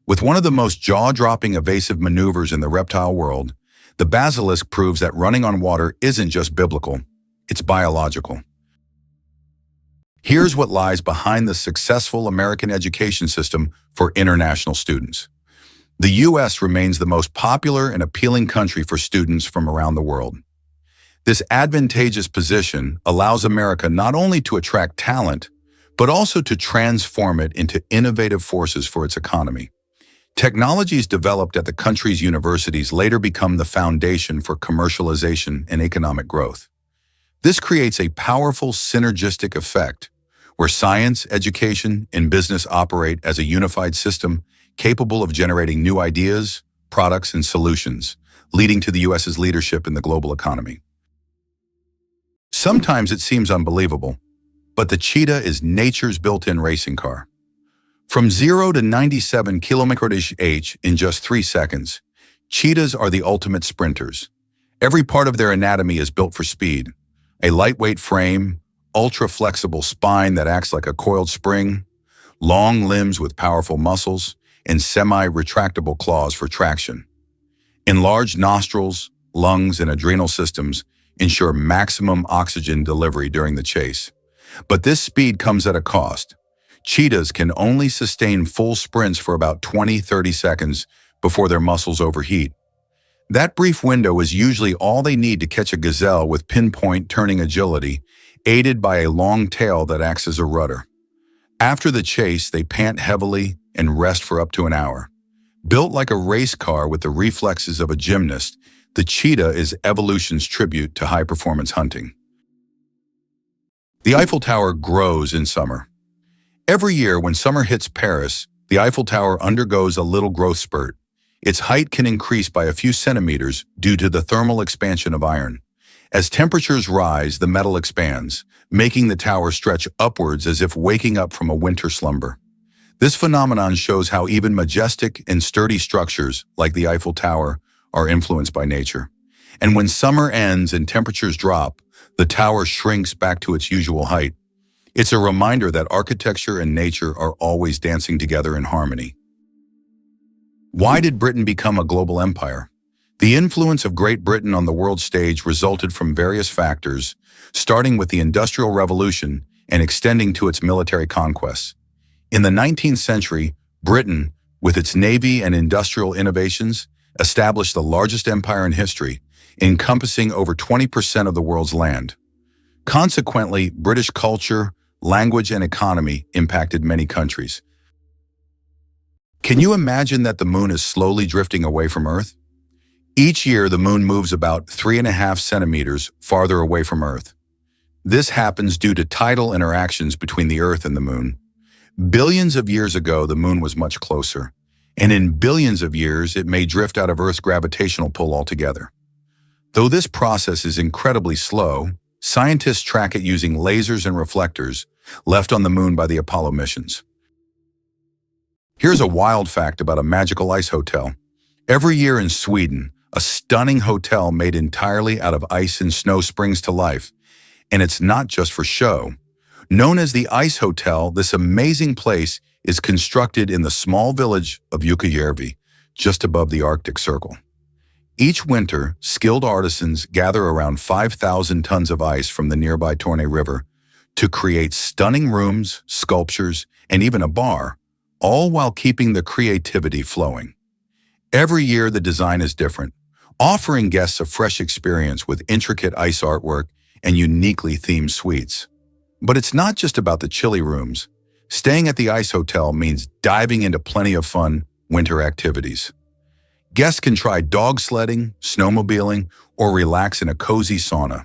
With one of the most jaw-dropping evasive maneuvers in the reptile world, the basilisk proves that running on water isn't just biblical, it's biological. Here's what lies behind the successful American education system for international students. The U.S. remains the most popular and appealing country for students from around the world. This advantageous position allows America not only to attract talent, but also to transform it into innovative forces for its economy. Technologies developed at the country's universities later become the foundation for commercialization and economic growth. This creates a powerful synergistic effect where science, education, and business operate as a unified system capable of generating new ideas, products, and solutions, leading to the U.S.'s leadership in the global economy. Sometimes it seems unbelievable, but the cheetah is nature's built-in racing car. From 0 to 97 km/h in just 3 seconds, cheetahs are the ultimate sprinters. Every part of their anatomy is built for speed. A lightweight frame, ultra-flexible spine that acts like a coiled spring, long limbs with powerful muscles, and semi-retractable claws for traction. Enlarged nostrils, lungs, and adrenal systems ensure maximum oxygen delivery during the chase. But this speed comes at a cost. Cheetahs can only sustain full sprints for about 20-30 seconds before their muscles overheat. That brief window is usually all they need to catch a gazelle with pinpoint turning agility, aided by a long tail that acts as a rudder. After the chase, they pant heavily and rest for up to an hour. Built like a race car with the reflexes of a gymnast, the cheetah is evolution's tribute to high-performance hunting. The Eiffel Tower grows in summer. Every year when summer hits Paris, the Eiffel Tower undergoes a little growth spurt. Its height can increase by a few centimeters due to the thermal expansion of iron. As temperatures rise, the metal expands, making the tower stretch upwards as if waking up from a winter slumber. This phenomenon shows how even majestic and sturdy structures, like the Eiffel Tower, are influenced by nature. And when summer ends and temperatures drop, the tower shrinks back to its usual height. It's a reminder that architecture and nature are always dancing together in harmony. Why did Britain become a global empire? The influence of Great Britain on the world stage resulted from various factors, starting with the Industrial Revolution and extending to its military conquests. In the 19th century, Britain, with its navy and industrial innovations, established the largest empire in history, encompassing over 20% of the world's land. Consequently, British culture, language, and economy impacted many countries. Can you imagine that the moon is slowly drifting away from Earth? Each year, the moon moves about 3.5 centimeters farther away from Earth. This happens due to tidal interactions between the Earth and the moon. Billions of years ago, the moon was much closer, and in billions of years, it may drift out of Earth's gravitational pull altogether. Though this process is incredibly slow, scientists track it using lasers and reflectors left on the moon by the Apollo missions. Here's a wild fact about a magical ice hotel. Every year in Sweden, a stunning hotel made entirely out of ice and snow springs to life, and it's not just for show. Known as the Ice Hotel, this amazing place is constructed in the small village of Jukkajärvi, just above the Arctic Circle. Each winter, skilled artisans gather around 5,000 tons of ice from the nearby Torne River to create stunning rooms, sculptures, and even a bar, all while keeping the creativity flowing. Every year, the design is different, offering guests a fresh experience with intricate ice artwork and uniquely themed suites. But it's not just about the chilly rooms. Staying at the Ice Hotel means diving into plenty of fun winter activities. Guests can try dog sledding, snowmobiling, or relax in a cozy sauna.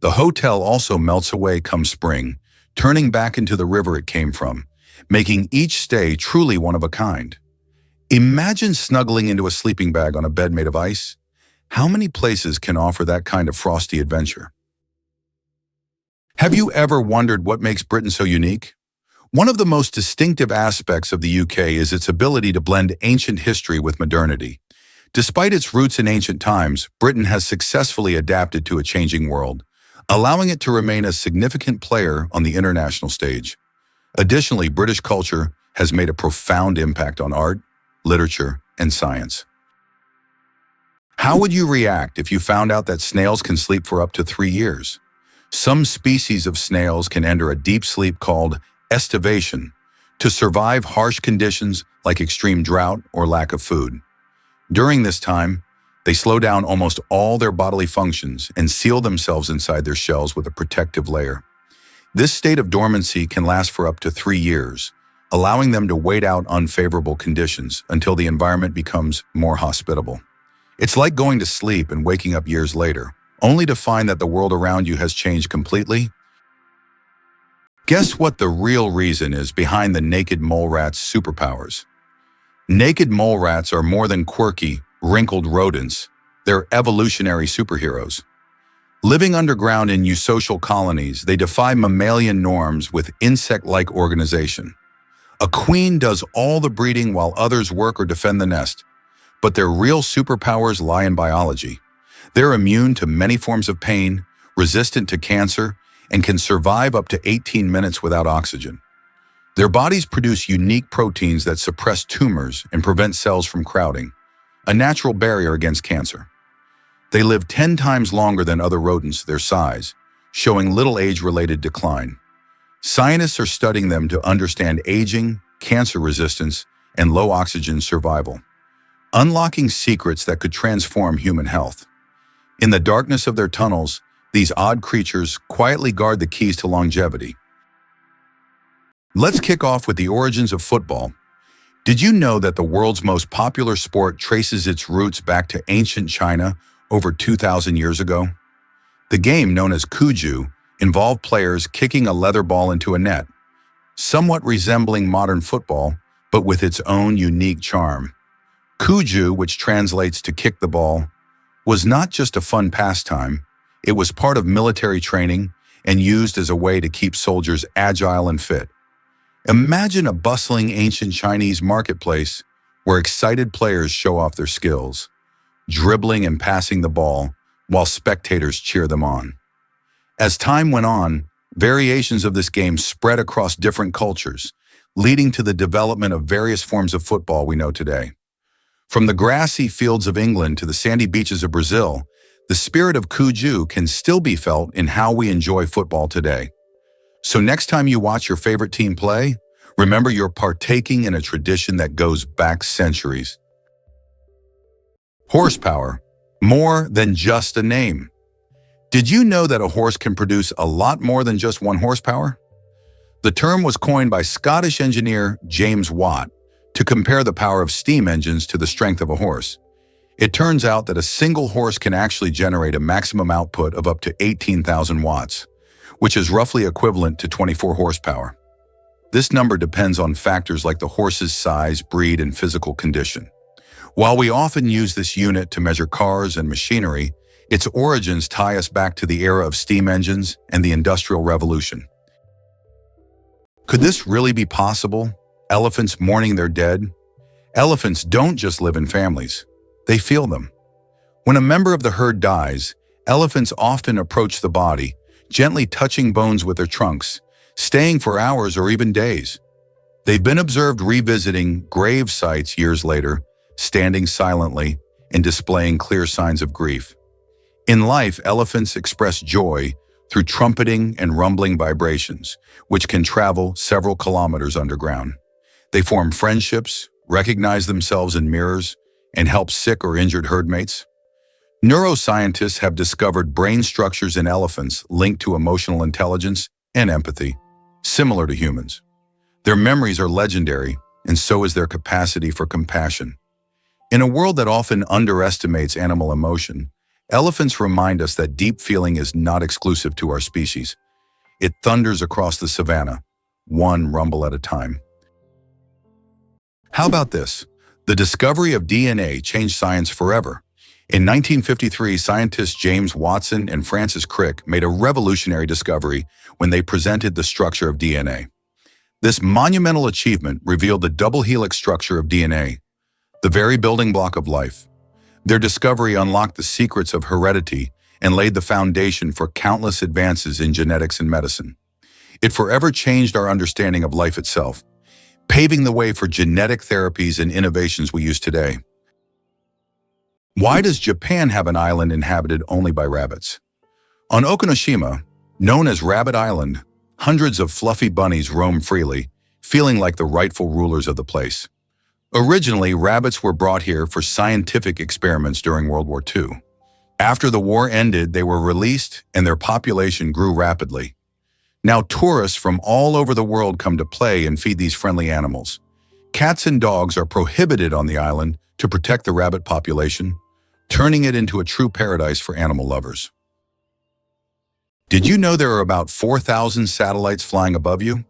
The hotel also melts away come spring, turning back into the river it came from, making each stay truly one of a kind. Imagine snuggling into a sleeping bag on a bed made of ice. How many places can offer that kind of frosty adventure? Have you ever wondered what makes Britain so unique? One of the most distinctive aspects of the UK is its ability to blend ancient history with modernity. Despite its roots in ancient times, Britain has successfully adapted to a changing world, allowing it to remain a significant player on the international stage. Additionally, British culture has made a profound impact on art, literature, and science. How would you react if you found out that snails can sleep for up to 3 years? Some species of snails can enter a deep sleep called estivation to survive harsh conditions like extreme drought or lack of food. During this time, they slow down almost all their bodily functions and seal themselves inside their shells with a protective layer. This state of dormancy can last for up to 3 years, allowing them to wait out unfavorable conditions until the environment becomes more hospitable. It's like going to sleep and waking up years later, only to find that the world around you has changed completely. Guess what the real reason is behind the naked mole rat's superpowers? Naked mole rats are more than quirky, wrinkled rodents. They're evolutionary superheroes. Living underground in eusocial colonies, they defy mammalian norms with insect-like organization. A queen does all the breeding while others work or defend the nest. But their real superpowers lie in biology. They're immune to many forms of pain, resistant to cancer, and can survive up to 18 minutes without oxygen. Their bodies produce unique proteins that suppress tumors and prevent cells from crowding, a natural barrier against cancer. They live 10 times longer than other rodents their size, showing little age-related decline. Scientists are studying them to understand aging, cancer resistance, and low oxygen survival, unlocking secrets that could transform human health. In the darkness of their tunnels, these odd creatures quietly guard the keys to longevity. Let's kick off with the origins of football. Did you know that the world's most popular sport traces its roots back to ancient China over 2,000 years ago? The game, known as Cuju, involved players kicking a leather ball into a net, somewhat resembling modern football, but with its own unique charm. Cuju, which translates to kick the ball, was not just a fun pastime. It was part of military training and used as a way to keep soldiers agile and fit. Imagine a bustling ancient Chinese marketplace where excited players show off their skills, dribbling and passing the ball while spectators cheer them on. As time went on, variations of this game spread across different cultures, leading to the development of various forms of football we know today. From the grassy fields of England to the sandy beaches of Brazil, the spirit of Cuju can still be felt in how we enjoy football today. So next time you watch your favorite team play, Remember, you're partaking in a tradition that goes back centuries. Horsepower, more than just a name. Did you know that a horse can produce a lot more than just 1 horsepower? The term was coined by Scottish engineer James Watt to compare the power of steam engines to the strength of a horse. It turns out that a single horse can actually generate a maximum output of up to 18,000 watts, which is roughly equivalent to 24 horsepower. This number depends on factors like the horse's size, breed, and physical condition. While we often use this unit to measure cars and machinery, its origins tie us back to the era of steam engines and the Industrial Revolution. Could this really be possible? Elephants mourning their dead? Elephants don't just live in families. They feel them. When a member of the herd dies, elephants often approach the body, gently touching bones with their trunks, staying for hours or even days. They've been observed revisiting grave sites years later, standing silently and displaying clear signs of grief. In life, elephants express joy through trumpeting and rumbling vibrations, which can travel several kilometers underground. They form friendships, recognize themselves in mirrors, and help sick or injured herd mates. Neuroscientists have discovered brain structures in elephants linked to emotional intelligence and empathy, similar to humans. Their memories are legendary, and so is their capacity for compassion. In a world that often underestimates animal emotion, elephants remind us that deep feeling is not exclusive to our species. It thunders across the savanna, one rumble at a time. How about this? The discovery of DNA changed science forever. In 1953, scientists James Watson and Francis Crick made a revolutionary discovery when they presented the structure of DNA. This monumental achievement revealed the double helix structure of DNA, the very building block of life. Their discovery unlocked the secrets of heredity and laid the foundation for countless advances in genetics and medicine. It forever changed our understanding of life itself, paving the way for genetic therapies and innovations we use today. Why does Japan have an island inhabited only by rabbits? On Okinoshima, known as Rabbit Island, hundreds of fluffy bunnies roam freely, feeling like the rightful rulers of the place. Originally, rabbits were brought here for scientific experiments during World War II. After the war ended, they were released and their population grew rapidly. Now tourists from all over the world come to play and feed these friendly animals. Cats and dogs are prohibited on the island to protect the rabbit population, turning it into a true paradise for animal lovers. Did you know there are about 4,000 satellites flying above you?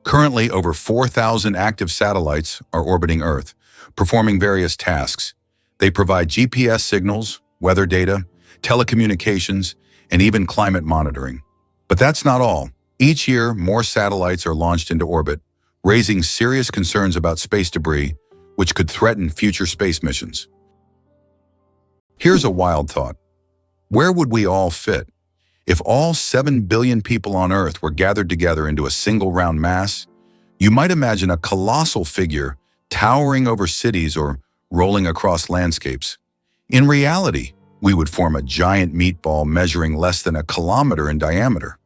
Currently, over 4,000 active satellites are orbiting Earth, performing various tasks. They provide GPS signals, weather data, telecommunications, and even climate monitoring. But that's not all. Each year, more satellites are launched into orbit, raising serious concerns about space debris, which could threaten future space missions. Here's a wild thought. Where would we all fit? If all 7 billion people on Earth were gathered together into a single round mass, you might imagine a colossal figure towering over cities or rolling across landscapes. In reality, we would form a giant meatball measuring less than a kilometer in diameter.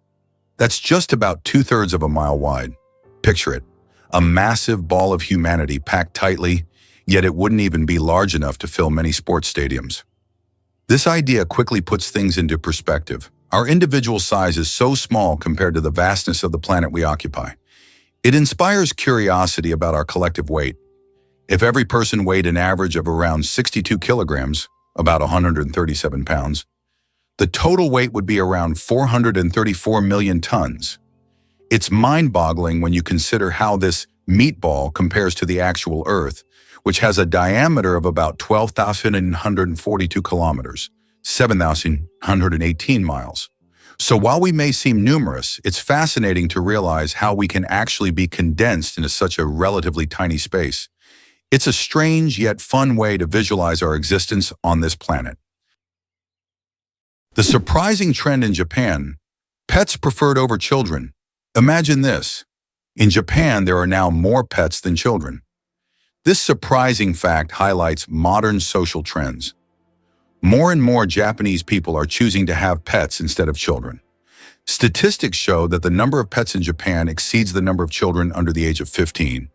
That's just about 2/3 of a mile wide. Picture it, a massive ball of humanity packed tightly, yet it wouldn't even be large enough to fill many sports stadiums. This idea quickly puts things into perspective. Our individual size is so small compared to the vastness of the planet we occupy. It inspires curiosity about our collective weight. If every person weighed an average of around 62 kilograms, about 137 pounds, the total weight would be around 434 million tons. It's mind-boggling when you consider how this meatball compares to the actual Earth, which has a diameter of about 12,142 kilometers, 7,118 miles. So while we may seem numerous, it's fascinating to realize how we can actually be condensed into such a relatively tiny space. It's a strange yet fun way to visualize our existence on this planet. The surprising trend in Japan, pets preferred over children. Imagine this. In Japan, there are now more pets than children. This surprising fact highlights modern social trends. More and more Japanese people are choosing to have pets instead of children. Statistics show that the number of pets in Japan exceeds the number of children under the age of 15.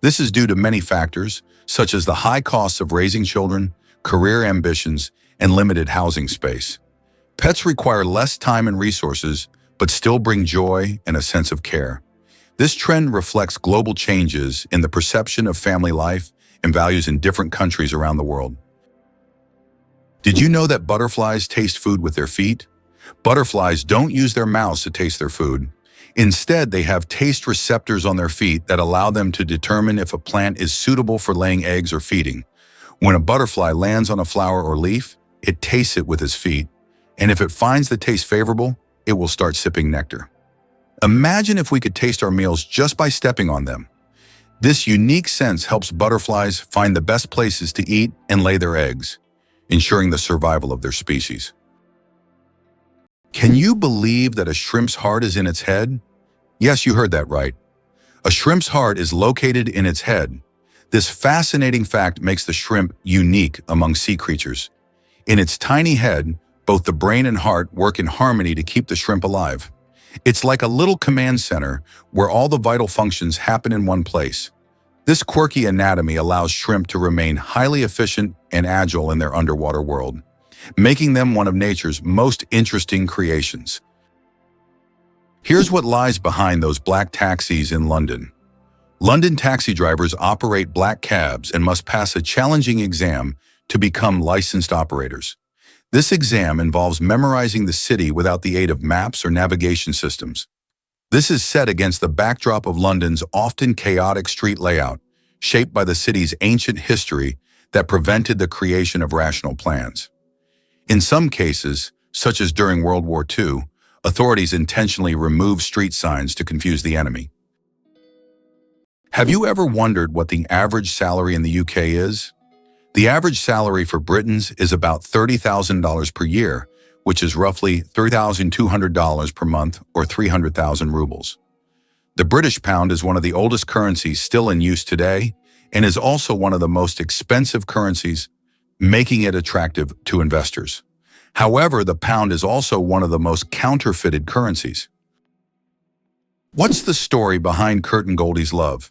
This is due to many factors, such as the high costs of raising children, career ambitions, and limited housing space. Pets require less time and resources, but still bring joy and a sense of care. This trend reflects global changes in the perception of family life and values in different countries around the world. Did you know that butterflies taste food with their feet? Butterflies don't use their mouths to taste their food. Instead, they have taste receptors on their feet that allow them to determine if a plant is suitable for laying eggs or feeding. When a butterfly lands on a flower or leaf, it tastes it with its feet, and if it finds the taste favorable, it will start sipping nectar. Imagine if we could taste our meals just by stepping on them. This unique sense helps butterflies find the best places to eat and lay their eggs, ensuring the survival of their species. Can you believe that a shrimp's heart is in its head? Yes, you heard that right. A shrimp's heart is located in its head. This fascinating fact makes the shrimp unique among sea creatures. In its tiny head, both the brain and heart work in harmony to keep the shrimp alive. It's like a little command center where all the vital functions happen in one place. This quirky anatomy allows shrimp to remain highly efficient and agile in their underwater world, making them one of nature's most interesting creations. Here's what lies behind those black taxis in London. London taxi drivers operate black cabs and must pass a challenging exam to become licensed operators. This exam involves memorizing the city without the aid of maps or navigation systems. This is set against the backdrop of London's often chaotic street layout, shaped by the city's ancient history that prevented the creation of rational plans. In some cases, such as during World War II, authorities intentionally removed street signs to confuse the enemy. Have you ever wondered what the average salary in the UK is? The average salary for Britons is about $30,000 per year, which is roughly $3,200 per month or 300,000 rubles. The British pound is one of the oldest currencies still in use today and is also one of the most expensive currencies, making it attractive to investors. However, the pound is also one of the most counterfeited currencies. What's the story behind Kurt and Goldie's love?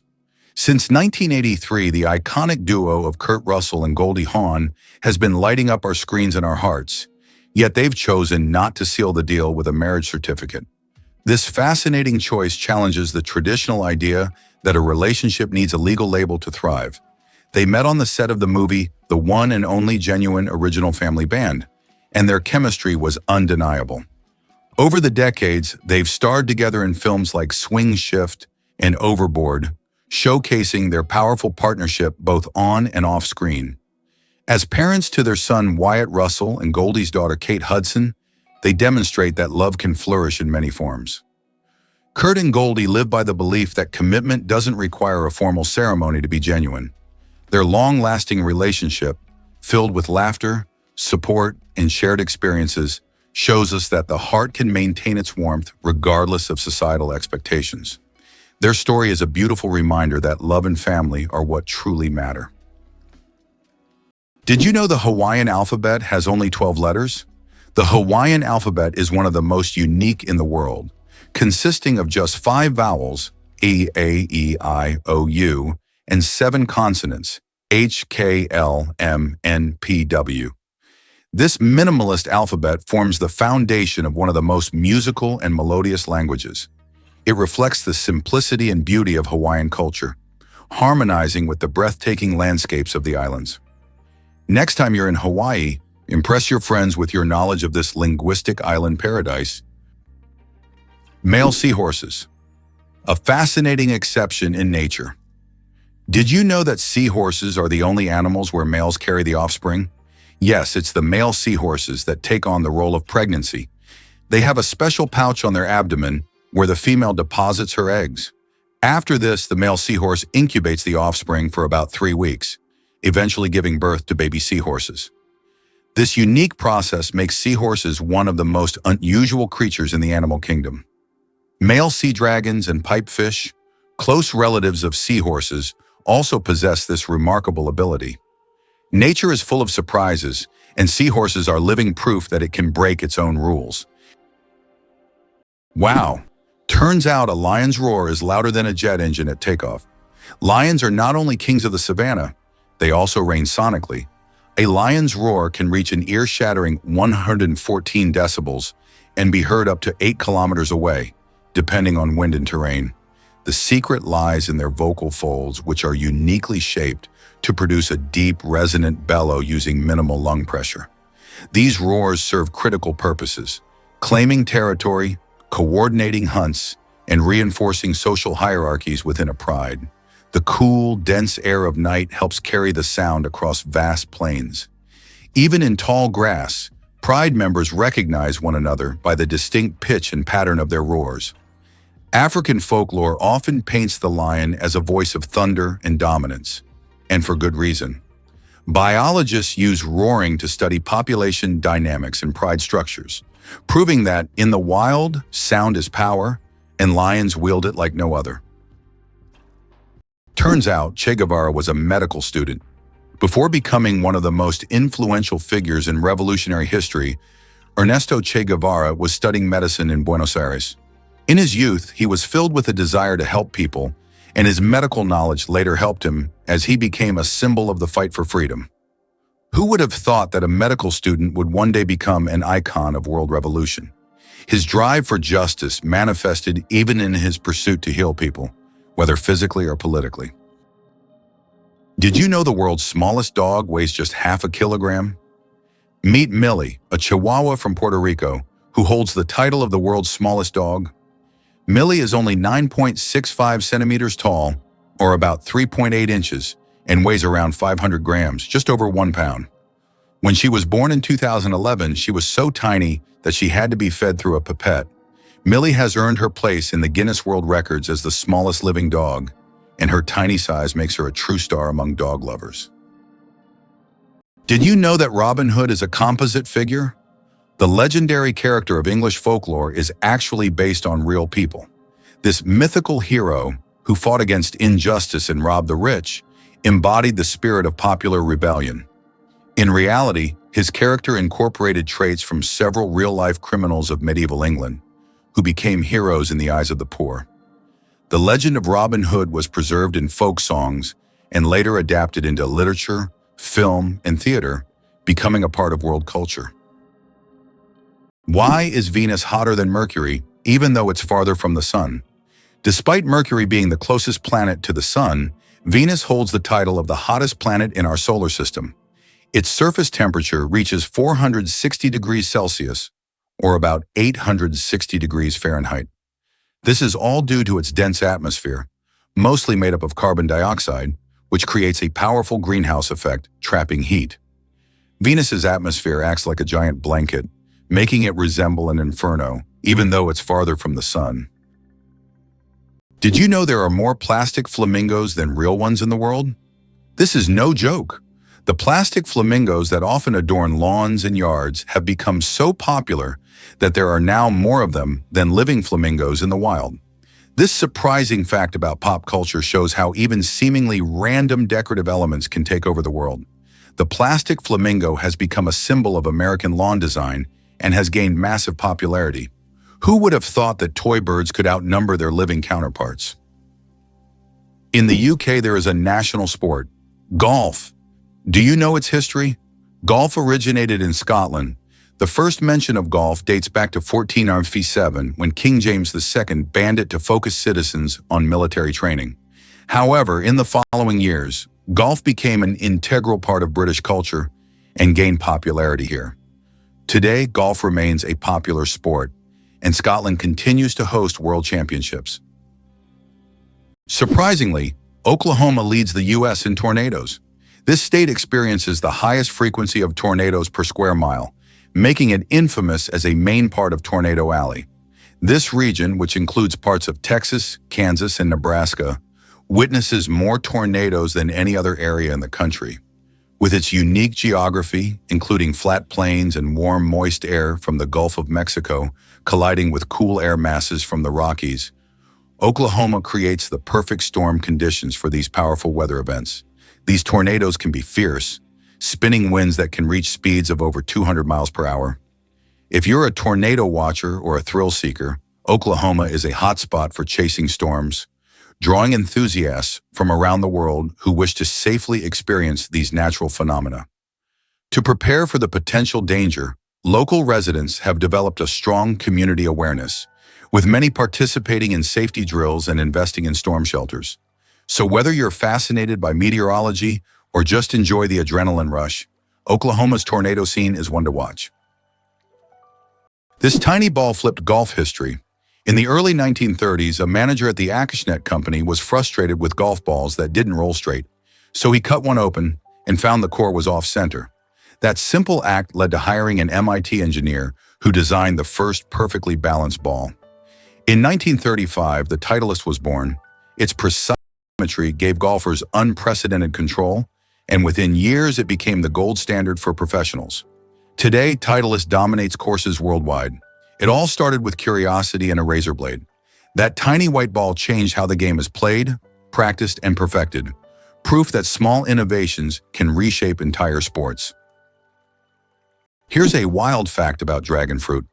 Since 1983, the iconic duo of Kurt Russell and Goldie Hawn has been lighting up our screens and our hearts, yet they've chosen not to seal the deal with a marriage certificate. This fascinating choice challenges the traditional idea that a relationship needs a legal label to thrive. They met on the set of the movie The One and Only Genuine Original Family Band, and their chemistry was undeniable. Over the decades, they've starred together in films like Swing Shift and Overboard, showcasing their powerful partnership both on and off screen. As parents to their son Wyatt Russell and Goldie's daughter Kate Hudson, they demonstrate that love can flourish in many forms. Kurt and Goldie live by the belief that commitment doesn't require a formal ceremony to be genuine. Their long-lasting relationship, filled with laughter, support, and shared experiences, shows us that the heart can maintain its warmth regardless of societal expectations. Their story is a beautiful reminder that love and family are what truly matter. Did you know the Hawaiian alphabet has only 12 letters? The Hawaiian alphabet is one of the most unique in the world, consisting of just 5 vowels, E, A, E, I, O, U, and 7 consonants, H, K, L, M, N, P, W. This minimalist alphabet forms the foundation of one of the most musical and melodious languages. It reflects the simplicity and beauty of Hawaiian culture, harmonizing with the breathtaking landscapes of the islands. Next time you're in Hawaii, impress your friends with your knowledge of this linguistic island paradise. Male seahorses, a fascinating exception in nature. Did you know that seahorses are the only animals where males carry the offspring? Yes, it's the male seahorses that take on the role of pregnancy. They have a special pouch on their abdomen where the female deposits her eggs. After this, the male seahorse incubates the offspring for about 3 weeks, eventually giving birth to baby seahorses. This unique process makes seahorses one of the most unusual creatures in the animal kingdom. Male sea dragons and pipefish, close relatives of seahorses, also possess this remarkable ability. Nature is full of surprises, and seahorses are living proof that it can break its own rules. Wow! Turns out a lion's roar is louder than a jet engine at takeoff. Lions are not only kings of the savannah, they also reign sonically. A lion's roar can reach an ear-shattering 114 decibels and be heard up to 8 kilometers away, depending on wind and terrain. The secret lies in their vocal folds, which are uniquely shaped to produce a deep, resonant bellow using minimal lung pressure. These roars serve critical purposes: claiming territory, coordinating hunts, and reinforcing social hierarchies within a pride. The cool, dense air of night helps carry the sound across vast plains. Even in tall grass, pride members recognize one another by the distinct pitch and pattern of their roars. African folklore often paints the lion as a voice of thunder and dominance, and for good reason. Biologists use roaring to study population dynamics and pride structures, proving that in the wild, sound is power, and lions wield it like no other. Turns out Che Guevara was a medical student. Before becoming one of the most influential figures in revolutionary history, Ernesto Che Guevara was studying medicine in Buenos Aires. In his youth, he was filled with a desire to help people, and his medical knowledge later helped him as he became a symbol of the fight for freedom. Who would have thought that a medical student would one day become an icon of world revolution? His drive for justice manifested even in his pursuit to heal people, whether physically or politically. Did you know the world's smallest dog weighs just half a kilogram? Meet Millie, a Chihuahua from Puerto Rico, who holds the title of the world's smallest dog. Millie is only 9.65 centimeters tall, or about 3.8 inches, and weighs around 500 grams, just over 1 pound. When she was born in 2011, she was so tiny that she had to be fed through a pipette. Millie has earned her place in the Guinness World Records as the smallest living dog, and her tiny size makes her a true star among dog lovers. Did you know that Robin Hood is a composite figure? The legendary character of English folklore is actually based on real people. This mythical hero, who fought against injustice and robbed the rich, embodied the spirit of popular rebellion. In reality, his character incorporated traits from several real-life criminals of medieval England, who became heroes in the eyes of the poor. The legend of Robin Hood was preserved in folk songs and later adapted into literature, film, and theater, becoming a part of world culture. Why is Venus hotter than Mercury, even though it's farther from the Sun? Despite Mercury being the closest planet to the Sun, Venus holds the title of the hottest planet in our solar system. Its surface temperature reaches 460 degrees Celsius, or about 860 degrees Fahrenheit. This is all due to its dense atmosphere, mostly made up of carbon dioxide, which creates a powerful greenhouse effect, trapping heat. Venus's atmosphere acts like a giant blanket, making it resemble an inferno, even though it's farther from the Sun. Did you know there are more plastic flamingos than real ones in the world? This is no joke. The plastic flamingos that often adorn lawns and yards have become so popular that there are now more of them than living flamingos in the wild. This surprising fact about pop culture shows how even seemingly random decorative elements can take over the world. The plastic flamingo has become a symbol of American lawn design and has gained massive popularity. Who would have thought that toy birds could outnumber their living counterparts? In the UK, there is a national sport, golf. Do you know its history? Golf originated in Scotland. The first mention of golf dates back to 1497 when King James II banned it to focus citizens on military training. However, in the following years, golf became an integral part of British culture and gained popularity here. Today, golf remains a popular sport, and Scotland continues to host world championships. Surprisingly, Oklahoma leads the U.S. in tornadoes. This state experiences the highest frequency of tornadoes per square mile, making it infamous as a main part of Tornado Alley. This region, which includes parts of Texas, Kansas, and Nebraska, witnesses more tornadoes than any other area in the country. With its unique geography, including flat plains and warm, moist air from the Gulf of Mexico colliding with cool air masses from the Rockies, Oklahoma creates the perfect storm conditions for these powerful weather events. These tornadoes can be fierce, spinning winds that can reach speeds of over 200 miles per hour. If you're a tornado watcher or a thrill seeker, Oklahoma is a hotspot for chasing storms, drawing enthusiasts from around the world who wish to safely experience these natural phenomena. To prepare for the potential danger, local residents have developed a strong community awareness, with many participating in safety drills and investing in storm shelters. So whether you're fascinated by meteorology or just enjoy the adrenaline rush, Oklahoma's tornado scene is one to watch. This tiny ball flipped golf history. In the early 1930s, a manager at the Acushnet Company was frustrated with golf balls that didn't roll straight, so he cut one open and found the core was off-center. That simple act led to hiring an MIT engineer who designed the first perfectly balanced ball. In 1935, the Titleist was born. Its precise geometry gave golfers unprecedented control, and within years it became the gold standard for professionals. Today, Titleist dominates courses worldwide. It all started with curiosity and a razor blade. That tiny white ball changed how the game is played, practiced, and perfected. Proof that small innovations can reshape entire sports. Here's a wild fact about dragon fruit.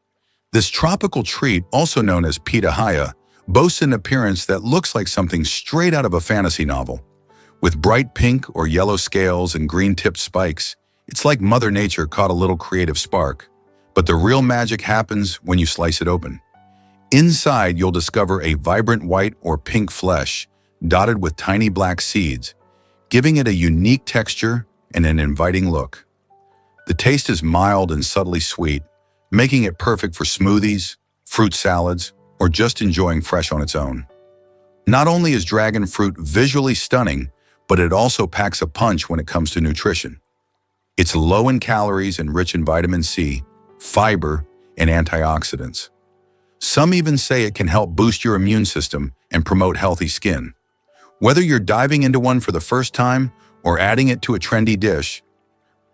This tropical treat, also known as pitahaya, boasts an appearance that looks like something straight out of a fantasy novel. With bright pink or yellow scales and green-tipped spikes, it's like Mother Nature caught a little creative spark. But the real magic happens when you slice it open. Inside, you'll discover a vibrant white or pink flesh, dotted with tiny black seeds, giving it a unique texture and an inviting look. The taste is mild and subtly sweet, making it perfect for smoothies, fruit salads, or just enjoying fresh on its own. Not only is dragon fruit visually stunning, but it also packs a punch when it comes to nutrition. It's low in calories and rich in vitamin C, fiber, and antioxidants. Some even say it can help boost your immune system and promote healthy skin. Whether you're diving into one for the first time or adding it to a trendy dish,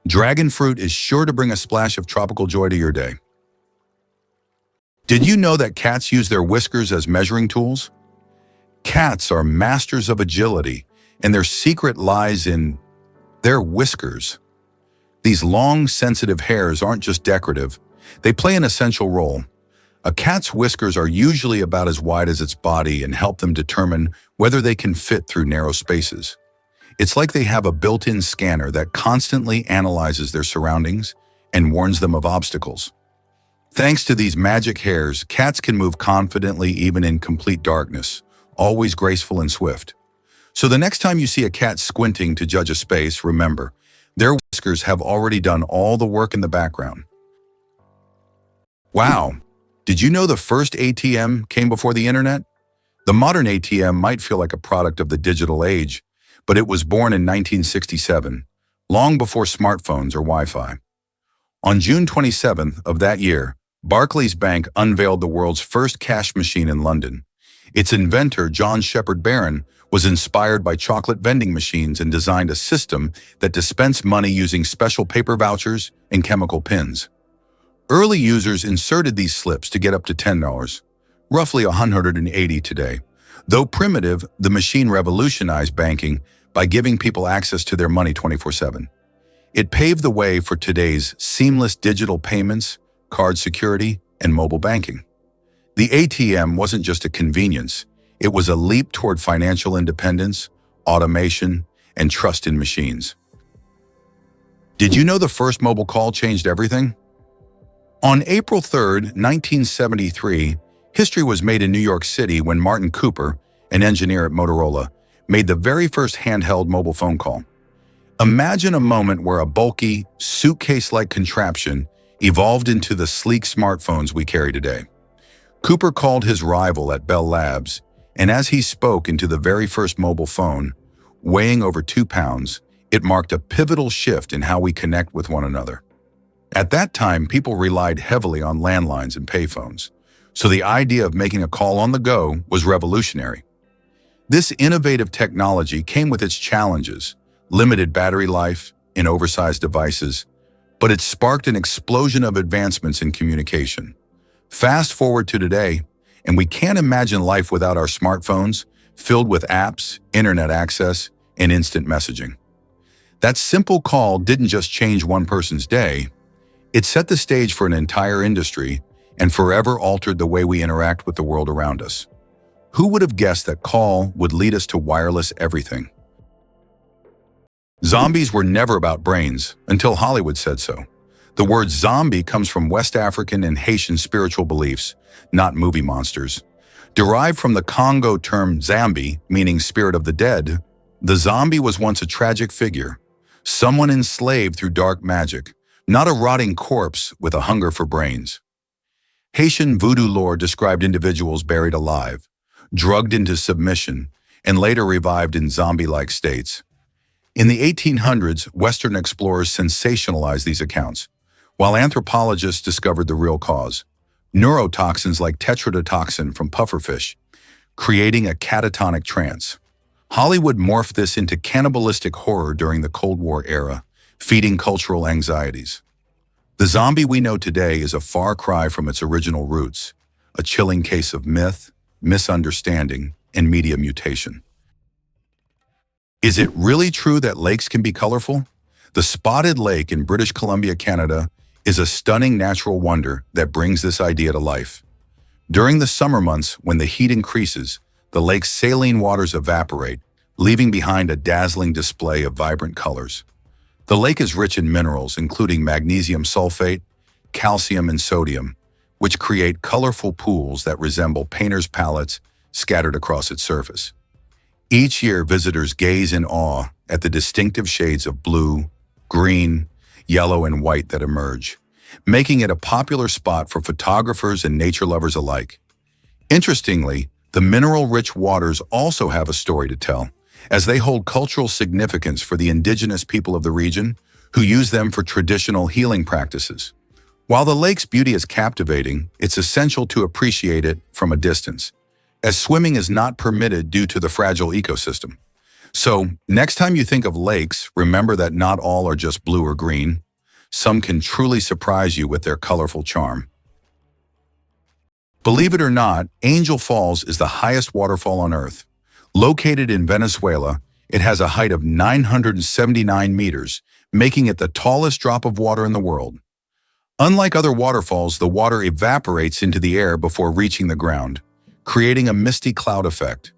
dragon fruit is sure to bring a splash of tropical joy to your day. Did you know that cats use their whiskers as measuring tools? Cats are masters of agility, and their secret lies in their whiskers. These long, sensitive hairs aren't just decorative, they play an essential role. A cat's whiskers are usually about as wide as its body and help them determine whether they can fit through narrow spaces. It's like they have a built-in scanner that constantly analyzes their surroundings and warns them of obstacles. Thanks to these magic hairs, cats can move confidently even in complete darkness, always graceful and swift. So the next time you see a cat squinting to judge a space, remember, their whiskers have already done all the work in the background. Wow! Did you know the first ATM came before the internet? The modern ATM might feel like a product of the digital age, but it was born in 1967, long before smartphones or Wi-Fi. On June 27th of that year, Barclays Bank unveiled the world's first cash machine in London. Its inventor, John Shepherd Barron, was inspired by chocolate vending machines and designed a system that dispensed money using special paper vouchers and chemical pins. Early users inserted these slips to get up to $10, roughly $180 today. Though primitive, the machine revolutionized banking by giving people access to their money 24/7. It paved the way for today's seamless digital payments, card security, and mobile banking. The ATM wasn't just a convenience, it was a leap toward financial independence, automation, and trust in machines. Did you know the first mobile call changed everything? On April 3, 1973, history was made in New York City when Martin Cooper, an engineer at Motorola, made the very first handheld mobile phone call. Imagine a moment where a bulky, suitcase-like contraption evolved into the sleek smartphones we carry today. Cooper called his rival at Bell Labs, and as he spoke into the very first mobile phone, weighing over 2 pounds, it marked a pivotal shift in how we connect with one another. At that time, people relied heavily on landlines and payphones, so the idea of making a call on the go was revolutionary. This innovative technology came with its challenges, limited battery life and oversized devices, but it sparked an explosion of advancements in communication. Fast forward to today, and we can't imagine life without our smartphones, filled with apps, internet access, and instant messaging. That simple call didn't just change one person's day, it set the stage for an entire industry and forever altered the way we interact with the world around us. Who would have guessed that call would lead us to wireless everything? Zombies were never about brains until Hollywood said so. The word zombie comes from West African and Haitian spiritual beliefs, not movie monsters. Derived from the Congo term zambi, meaning spirit of the dead, the zombie was once a tragic figure, someone enslaved through dark magic, not a rotting corpse with a hunger for brains. Haitian voodoo lore described individuals buried alive, drugged into submission, and later revived in zombie-like states. In the 1800s, Western explorers sensationalized these accounts, while anthropologists discovered the real cause, neurotoxins like tetrodotoxin from pufferfish, creating a catatonic trance. Hollywood morphed this into cannibalistic horror during the Cold War era, feeding cultural anxieties. The zombie we know today is a far cry from its original roots, a chilling case of myth, misunderstanding, and media mutation. Is it really true that lakes can be colorful? The Spotted Lake in British Columbia, Canada, is a stunning natural wonder that brings this idea to life. During the summer months, when the heat increases, the lake's saline waters evaporate, leaving behind a dazzling display of vibrant colors. The lake is rich in minerals, including magnesium sulfate, calcium, and sodium, which create colorful pools that resemble painters' palettes scattered across its surface. Each year, visitors gaze in awe at the distinctive shades of blue, green, yellow, and white that emerge, making it a popular spot for photographers and nature lovers alike. Interestingly, the mineral-rich waters also have a story to tell, as they hold cultural significance for the indigenous people of the region who use them for traditional healing practices. While the lake's beauty is captivating, it's essential to appreciate it from a distance, as swimming is not permitted due to the fragile ecosystem. So, next time you think of lakes, remember that not all are just blue or green. Some can truly surprise you with their colorful charm. Believe it or not, Angel Falls is the highest waterfall on Earth. Located in Venezuela, it has a height of 979 meters, making it the tallest drop of water in the world. Unlike other waterfalls, the water evaporates into the air before reaching the ground, creating a misty cloud effect.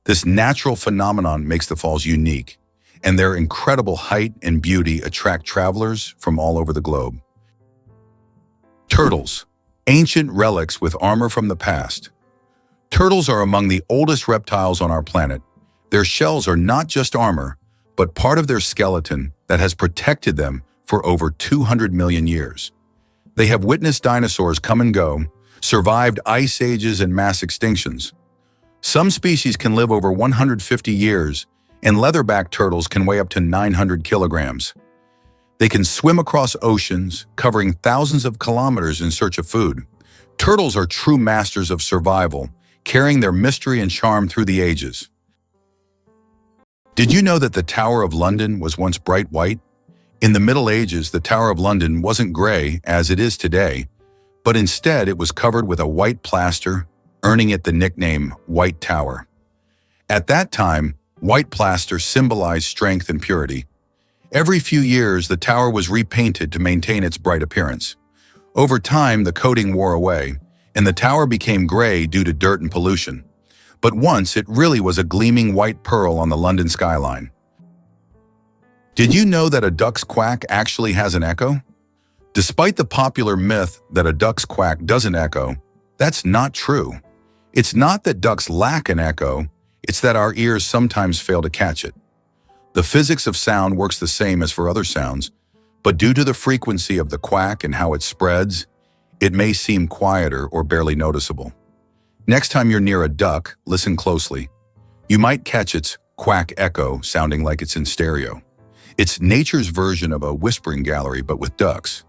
This natural phenomenon makes the falls unique, and their incredible height and beauty attract travelers from all over the globe. Turtles, ancient relics with armor from the past. Turtles are among the oldest reptiles on our planet. Their shells are not just armor, but part of their skeleton that has protected them for over 200 million years. They have witnessed dinosaurs come and go, survived ice ages and mass extinctions. Some species can live over 150 years, and leatherback turtles can weigh up to 900 kilograms. They can swim across oceans, covering thousands of kilometers in search of food. Turtles are true masters of survival, carrying their mystery and charm through the ages. Did you know that the Tower of London was once bright white? In the Middle Ages, the Tower of London wasn't gray as it is today, but instead it was covered with a white plaster, earning it the nickname White Tower. At that time, white plaster symbolized strength and purity. Every few years, the tower was repainted to maintain its bright appearance. Over time, the coating wore away, and the tower became gray due to dirt and pollution. But once, it really was a gleaming white pearl on the London skyline. Did you know that a duck's quack actually has an echo? Despite the popular myth that a duck's quack doesn't echo, that's not true. It's not that ducks lack an echo, it's that our ears sometimes fail to catch it. The physics of sound works the same as for other sounds, but due to the frequency of the quack and how it spreads, it may seem quieter or barely noticeable. Next time you're near a duck, listen closely. You might catch its quack echo sounding like it's in stereo. It's nature's version of a whispering gallery, but with ducks.